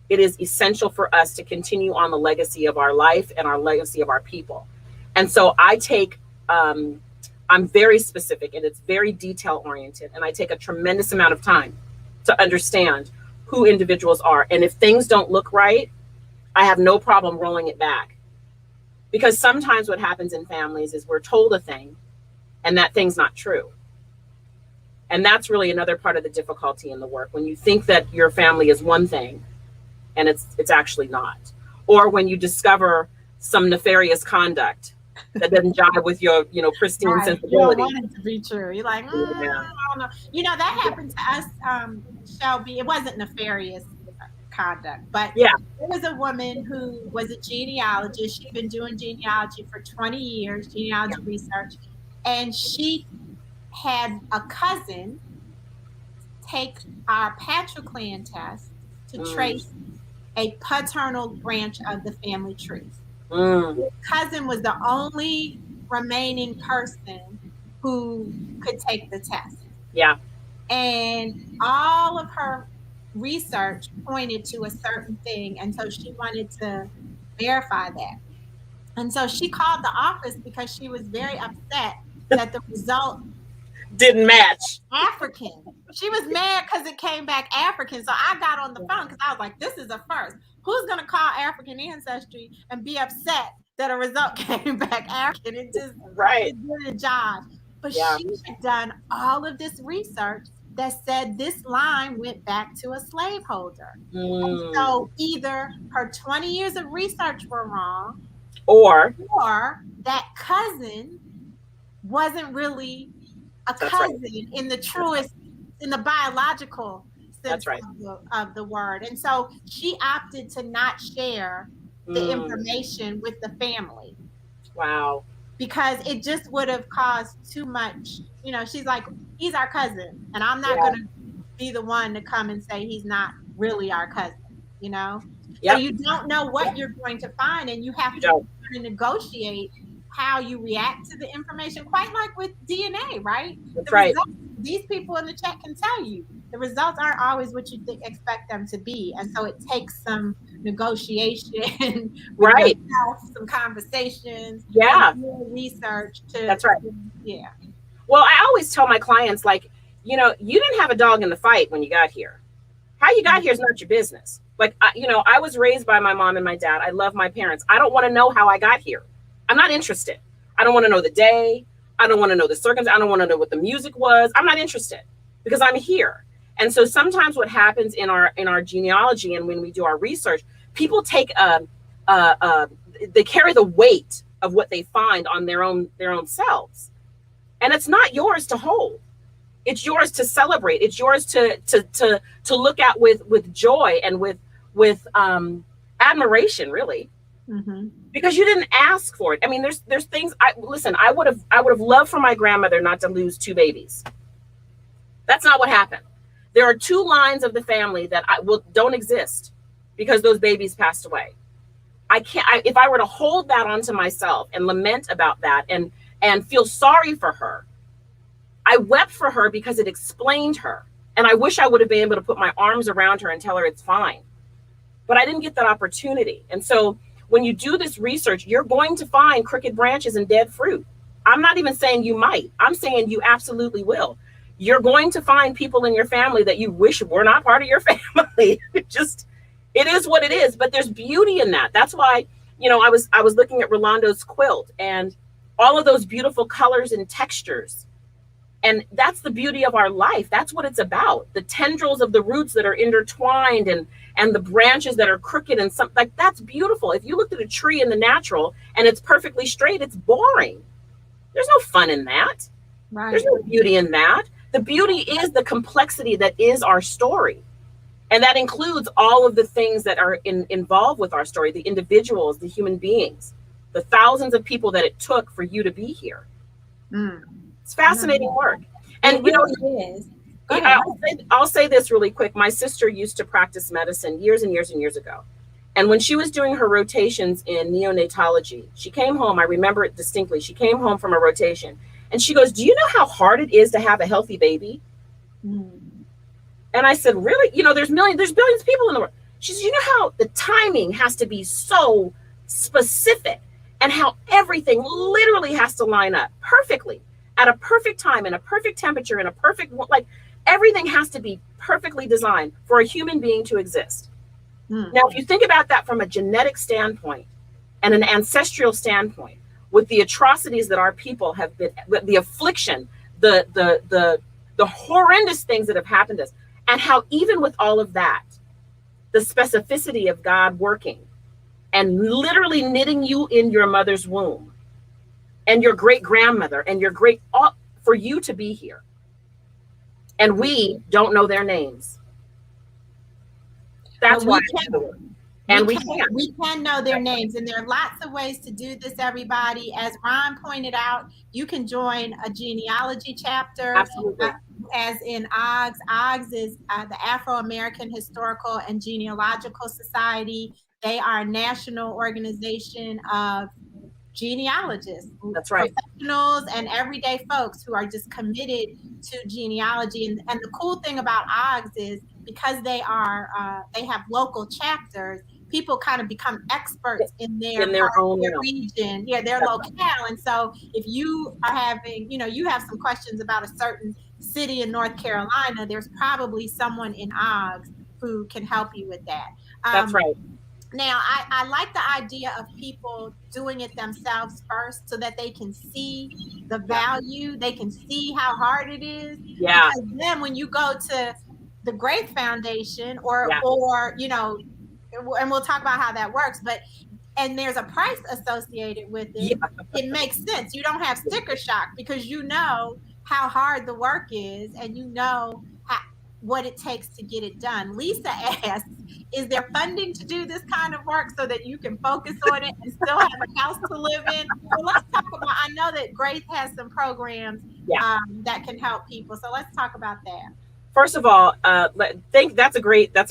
It is essential for us to continue on the legacy of our life and our legacy of our people. And so I take, I'm very specific and it's very detail oriented. And I take a tremendous amount of time to understand who individuals are. And if things don't look right, I have no problem rolling it back. Because sometimes what happens in families is we're told a thing and that thing's not true. And that's really another part of the difficulty in the work, when you think that your family is one thing and it's actually not. Or when you discover some nefarious conduct that doesn't jive with your, pristine sensibility. You don't want it to be true. You're like, I don't know. That happened to us, Shelbi. It wasn't nefarious conduct, but there was a woman who was a genealogist. She'd been doing genealogy for 20 years, genealogy research, and she had a cousin take our Patroclan test to trace a paternal branch of the family tree. The cousin was the only remaining person who could take the test. Yeah. And all of her research pointed to a certain thing, and so she wanted to verify that. And so she called the office because she was very upset that the result didn't match. African. She was mad because it came back African. So I got on the phone because I was like, this is a first. Who's going to call African Ancestry and be upset that a result came back African? It just it didn't jive. But she had done all of this research that said this line went back to a slaveholder. And so either her 20 years of research were wrong, or that cousin wasn't really a cousin in the truest, in the biological sense of the word. And so she opted to not share the information with the family. Wow. Because it just would have caused too much. You know, she's like, he's our cousin, and I'm not going to be the one to come and say he's not really our cousin, you know? So you don't know what you're going to find, and you have to negotiate how you react to the information, quite like with DNA, right? That's right. These people in the chat can tell you the results aren't always what you expect them to be. And so it takes some negotiation, right? Some conversations, more research to. That's right. Yeah. Well, I always tell my clients, like, you know, you didn't have a dog in the fight when you got here. How you got here is not your business. Like, you know, I was raised by my mom and my dad. I love my parents. I don't want to know how I got here. I'm not interested. I don't want to know the day. I don't want to know the circumstance. I don't want to know what the music was. I'm not interested because I'm here. And so sometimes what happens in our genealogy and when we do our research, people take they carry the weight of what they find on their own selves. And it's not yours to hold. It's yours to celebrate. It's yours to look at with joy and with admiration, really. Mm-hmm. Because you didn't ask for it. I mean, there's things. I would have loved for my grandmother not to lose 2 babies. That's not what happened. There are 2 lines of the family that don't exist because those babies passed away. I can't. If I were to hold that onto myself and lament about that and feel sorry for her, I wept for her because it explained her. And I wish I would have been able to put my arms around her and tell her it's fine. But I didn't get that opportunity. And so when you do this research, you're going to find crooked branches and dead fruit. I'm not even saying you might. I'm saying you absolutely will. You're going to find people in your family that you wish were not part of your family. It is what it is. But there's beauty in that. That's why, you know, I was looking at Rolando's quilt and all of those beautiful colors and textures. And that's the beauty of our life. That's what it's about. The tendrils of the roots that are intertwined and the branches that are crooked and something like that's beautiful. If you looked at a tree in the natural and it's perfectly straight, it's boring. There's no fun in that. Right. There's no beauty in that. The beauty is the complexity that is our story. And that includes all of the things that are involved with our story, the individuals, the human beings, the thousands of people that it took for you to be here. Mm. It's fascinating work. And, you know, I'll say this really quick. My sister used to practice medicine years and years and years ago. And when she was doing her rotations in neonatology, she came home. I remember it distinctly. She came home from a rotation and she goes, "Do you know how hard it is to have a healthy baby?" Mm. And I said, "Really? You know, there's billions of people in the world." She says, "You know how the timing has to be so specific and how everything literally has to line up perfectly at a perfect time and a perfect temperature and a perfect, like everything has to be perfectly designed for a human being to exist." Mm. Now, if you think about that from a genetic standpoint and an ancestral standpoint, with the atrocities that our people have been, the affliction, the horrendous things that have happened to us, and how even with all of that, the specificity of God working and literally knitting you in your mother's womb and your great grandmother and your for you to be here. And we don't know their names. That's why. And we can know their names. And there are lots of ways to do this, everybody. As Ron pointed out, you can join a genealogy chapter. Absolutely. As in OGS. OGS is the Afro-American Historical and Genealogical Society. They are a national organization of genealogists. That's right. Professionals and everyday folks who are just committed to genealogy. And the cool thing about OGS is because they have local chapters, people kind of become experts in their own their region, their locale. And so if you are having, you have some questions about a certain city in North Carolina, there's probably someone in Oggs who can help you with that. That's right. Now, I like the idea of people doing it themselves first so that they can see the value, they can see how hard it is. Yeah. Because then when you go to the Grace Foundation or and we'll talk about how that works, and there's a price associated with it, it makes sense. You don't have sticker shock because you know how hard the work is and you know what it takes to get it done. Lisa asks, is there funding to do this kind of work so that you can focus on it and still have a house to live in? Well, let's talk about, I know that Grace has some programs that can help people. So let's talk about that. First of all, that's a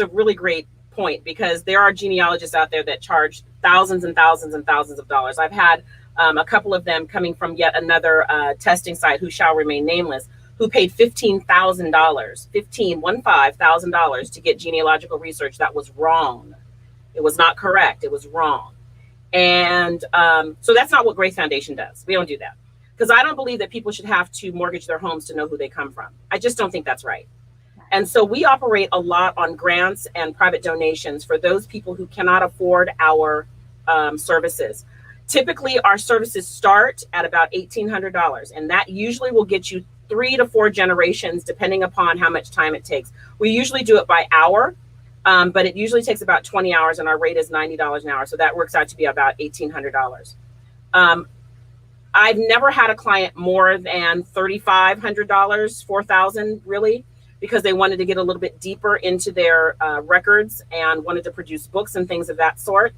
really great point, because there are genealogists out there that charge thousands and thousands and thousands of dollars. I've had a couple of them coming from yet another testing site who shall remain nameless, who paid $15,000 to get genealogical research that was wrong. It was not correct. It was wrong. And so that's not what Grace Foundation does. We don't do that, because I don't believe that people should have to mortgage their homes to know who they come from. I just don't think that's right. And so we operate a lot on grants and private donations for those people who cannot afford our services. Typically, our services start at about $1,800, and that usually will get you 3 to 4 generations, depending upon how much time it takes. We usually do it by hour, but it usually takes about 20 hours, and our rate is $90 an hour. So that works out to be about $1,800. I've never had a client more than $3,500, $4,000 really, because they wanted to get a little bit deeper into their records and wanted to produce books and things of that sort.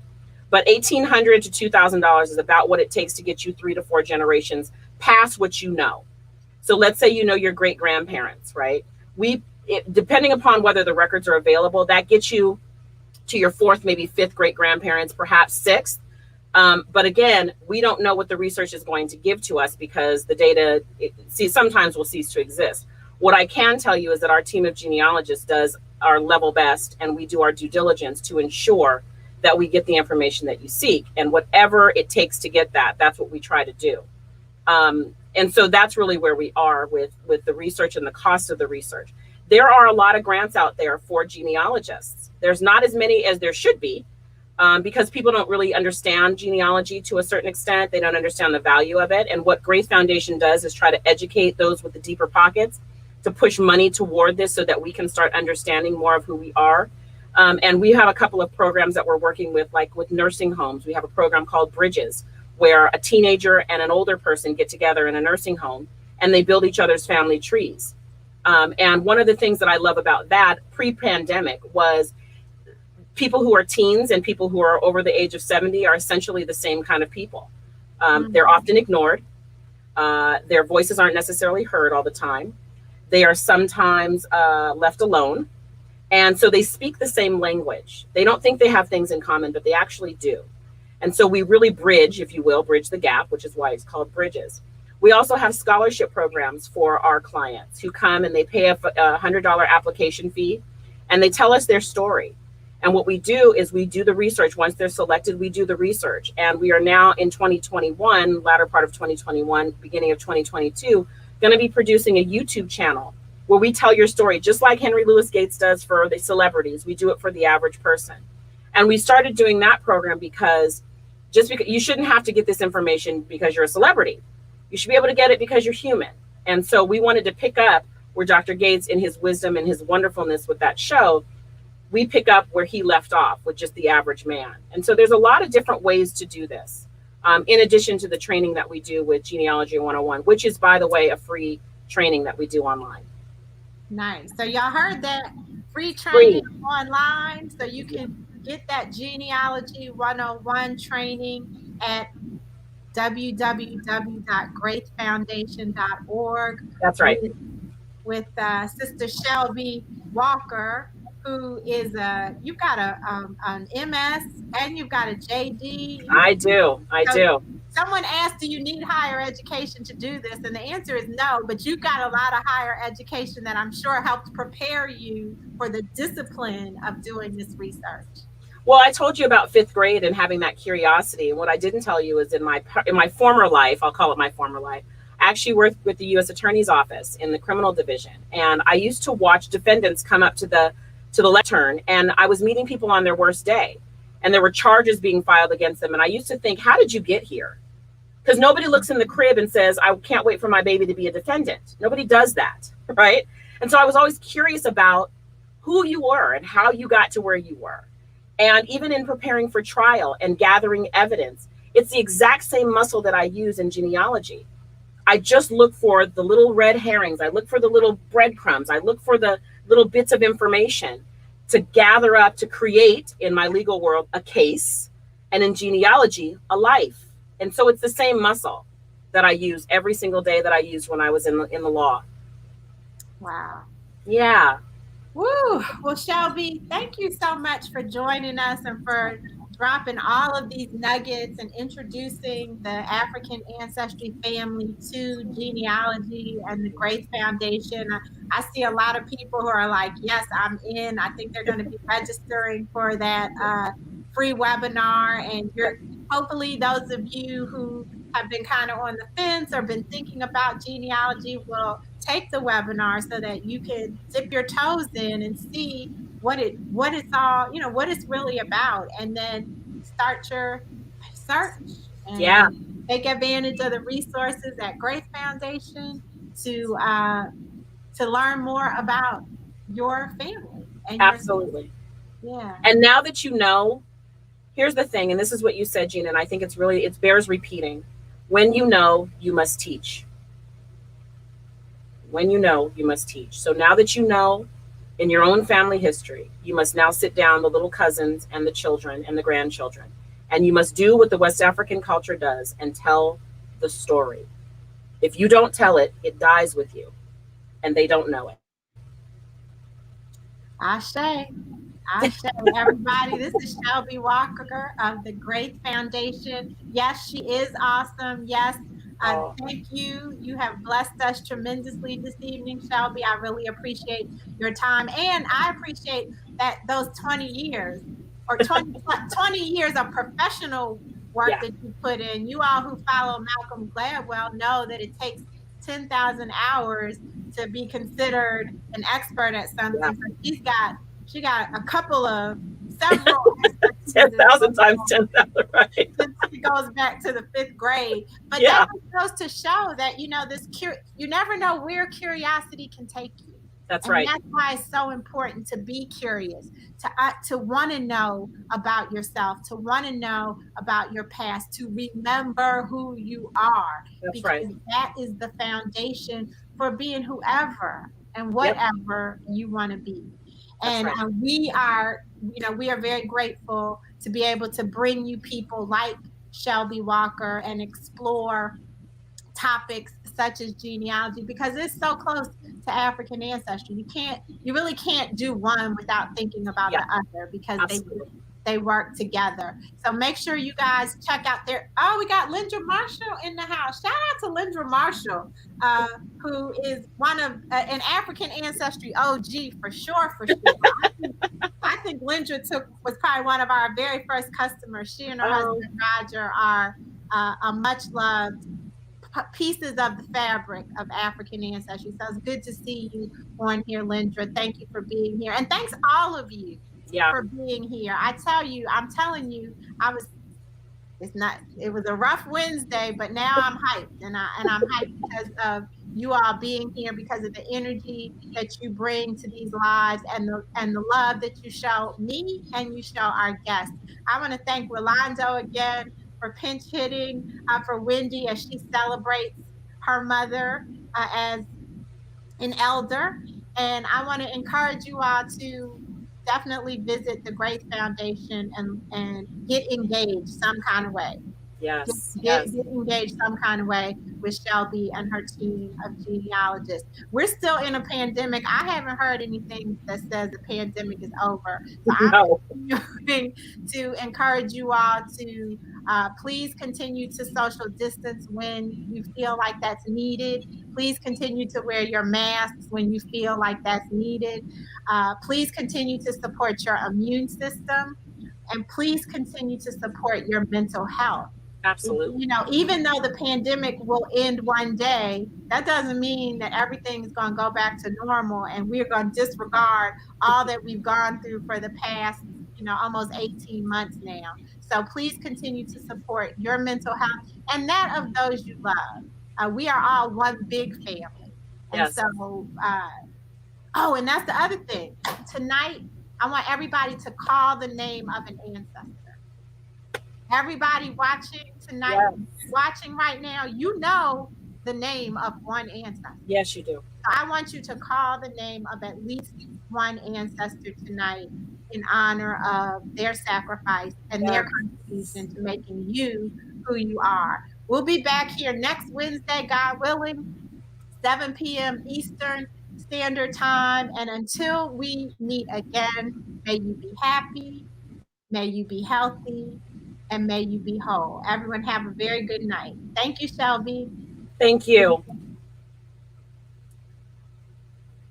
But $1,800 to $2,000 is about what it takes to get you 3 to 4 generations past what you know. So let's say you know your great grandparents, right? Depending upon whether the records are available, that gets you to your 4th, maybe 5th great grandparents, perhaps 6th. But again, we don't know what the research is going to give to us, because the data sometimes will cease to exist. What I can tell you is that our team of genealogists does our level best, and we do our due diligence to ensure that we get the information that you seek, and whatever it takes to get that, that's what we try to do. And so that's really where we are with the research and the cost of the research. There are a lot of grants out there for genealogists. There's not as many as there should be, because people don't really understand genealogy to a certain extent. They don't understand the value of it. And what Grace Foundation does is try to educate those with the deeper pockets to push money toward this so that we can start understanding more of who we are. And we have a couple of programs that we're working with, like with nursing homes. We have a program called Bridges, where a teenager and an older person get together in a nursing home and they build each other's family trees. And one of the things that I love about that pre-pandemic was people who are teens and people who are over the age of 70 are essentially the same kind of people. They're often ignored. Their voices aren't necessarily heard all the time. They are sometimes left alone. And so they speak the same language. They don't think they have things in common, but they actually do. And so we really bridge, if you will, bridge the gap, which is why it's called Bridges. We also have scholarship programs for our clients who come and they pay a $100 application fee and they tell us their story. And what we do is we do the research. Once they're selected, we do the research. And we are now in 2021, latter part of 2021, beginning of 2022, going to be producing a YouTube channel where we tell your story, just like Henry Louis Gates does for the celebrities. We do it for the average person. And we started doing that program because you shouldn't have to get this information because you're a celebrity. You should be able to get it because you're human. And so we wanted to pick up where Dr. Gates, in his wisdom and his wonderfulness with that show, we pick up where he left off with just the average man. And so there's a lot of different ways to do this, in addition to the training that we do with Genealogy 101, which is, by the way, a free training that we do online. Nice. So y'all heard that, free training online. So you can get that Genealogy 101 training at www.gracefoundation.org. That's right. With Sister Shelbi Walker, who is you've got an MS and you've got a JD. I do. Someone asked, do you need higher education to do this? And the answer is no, but you've got a lot of higher education that I'm sure helped prepare you for the discipline of doing this research. Well, I told you about fifth grade and having that curiosity. And what I didn't tell you is in my former life, I'll call it my former life, I actually worked with the U.S. Attorney's Office in the criminal division. And I used to watch defendants come up to the lectern, and I was meeting people on their worst day. And there were charges being filed against them. And I used to think, how did you get here? Because nobody looks in the crib and says, I can't wait for my baby to be a defendant. Nobody does that, right? And so I was always curious about who you were and how you got to where you were. And even in preparing for trial and gathering evidence, it's the exact same muscle that I use in genealogy. I just look for the little red herrings. I look for the little breadcrumbs. I look for the little bits of information to gather up, to create, in my legal world, a case, and in genealogy, a life. And so it's the same muscle that I use every single day that I used when I was in the law. Wow. Yeah. Woo. Well, Shelbi, thank you so much for joining us and for dropping all of these nuggets and introducing the African Ancestry family to genealogy and the Grace Foundation. I see a lot of people who are like, yes, I'm in. I think they're going to be registering for that free webinar. And hopefully those of you who have been kind of on the fence or been thinking about genealogy will take the webinar so that you can dip your toes in and see what it's all, what it's really about, and then start your search and take advantage of the resources at Grace Foundation to learn more about your family. And absolutely. Yeah. And now that you know, here's the thing, and this is what you said, Gina, and I think it bears repeating. When you know, you must teach. When you know, you must teach. So now that you know in your own family history, you must now sit down the little cousins and the children and the grandchildren, and you must do what the West African culture does and tell the story. If you don't tell it, it dies with you, and they don't know it. Ashe. Everybody, this is Shelbi Walker of the Grace Foundation. Yes, she is awesome. Yes, thank you. You have blessed us tremendously this evening, Shelbi. I really appreciate your time, and I appreciate that those 20 years or 20 years of professional work that you put in. You all who follow Malcolm Gladwell know that it takes 10,000 hours to be considered an expert at something. So she got a couple of several 10,000 times 10,000, right? It goes back to the 5th grade. But that goes to show that, you never know where curiosity can take you. That's right. That's why it's so important to be curious, to want to know about yourself, to want to know about your past, to remember who you are. That's right. That is the foundation for being whoever and whatever you want to be. And we are very grateful to be able to bring you people like Shelbi Walker and explore topics such as genealogy, because it's so close to African ancestry. You really can't do one without thinking about the other, because they work together. So make sure you guys check out we got Lindra Marshall in the house. Shout out to Lindra Marshall, who is one of an African Ancestry OG for sure. I think Lindra was probably one of our very first customers. She and her husband Roger are a much loved pieces of the fabric of African ancestry. So it's good to see you on here, Lindra. Thank you for being here, and thanks all of you for being here. I'm telling you, it was a rough Wednesday, but now I'm hyped, and I'm hyped because of you all being here, because of the energy that you bring to these lives, and the love that you show me and you show our guests. I want to thank Rolando again for pinch hitting for Wendi as she celebrates her mother as an elder. And I want to encourage you all to definitely visit the Grace Foundation and get engaged some kind of way. Get engaged some kind of way with Shelbi and her team of genealogists. We're still in a pandemic. I haven't heard anything that says the pandemic is over. So I'm continuing to encourage you all to please continue to social distance when you feel like that's needed. Please continue to wear your masks when you feel like that's needed. Please continue to support your immune system. And please continue to support your mental health. Absolutely. You know, even though the pandemic will end one day, that doesn't mean that everything is going to go back to normal and we're going to disregard all that we've gone through for the past, you know, almost 18 months now. So please continue to support your mental health and that of those you love. We are all one big family. And Yes. so, oh, and that's the other thing. Tonight, I want everybody to call the name of an ancestor. Everybody watching tonight, Yes. watching right now, you know the name of one ancestor. Yes, you do. So I want you to call the name of at least one ancestor tonight in honor of their sacrifice and their contribution to making you who you are. We'll be back here next Wednesday, God willing, 7 p.m. Eastern Standard Time. And until we meet again, may you be happy, may you be healthy, and may you be whole. Everyone have a very good night. Thank you, Shelbi. Thank you.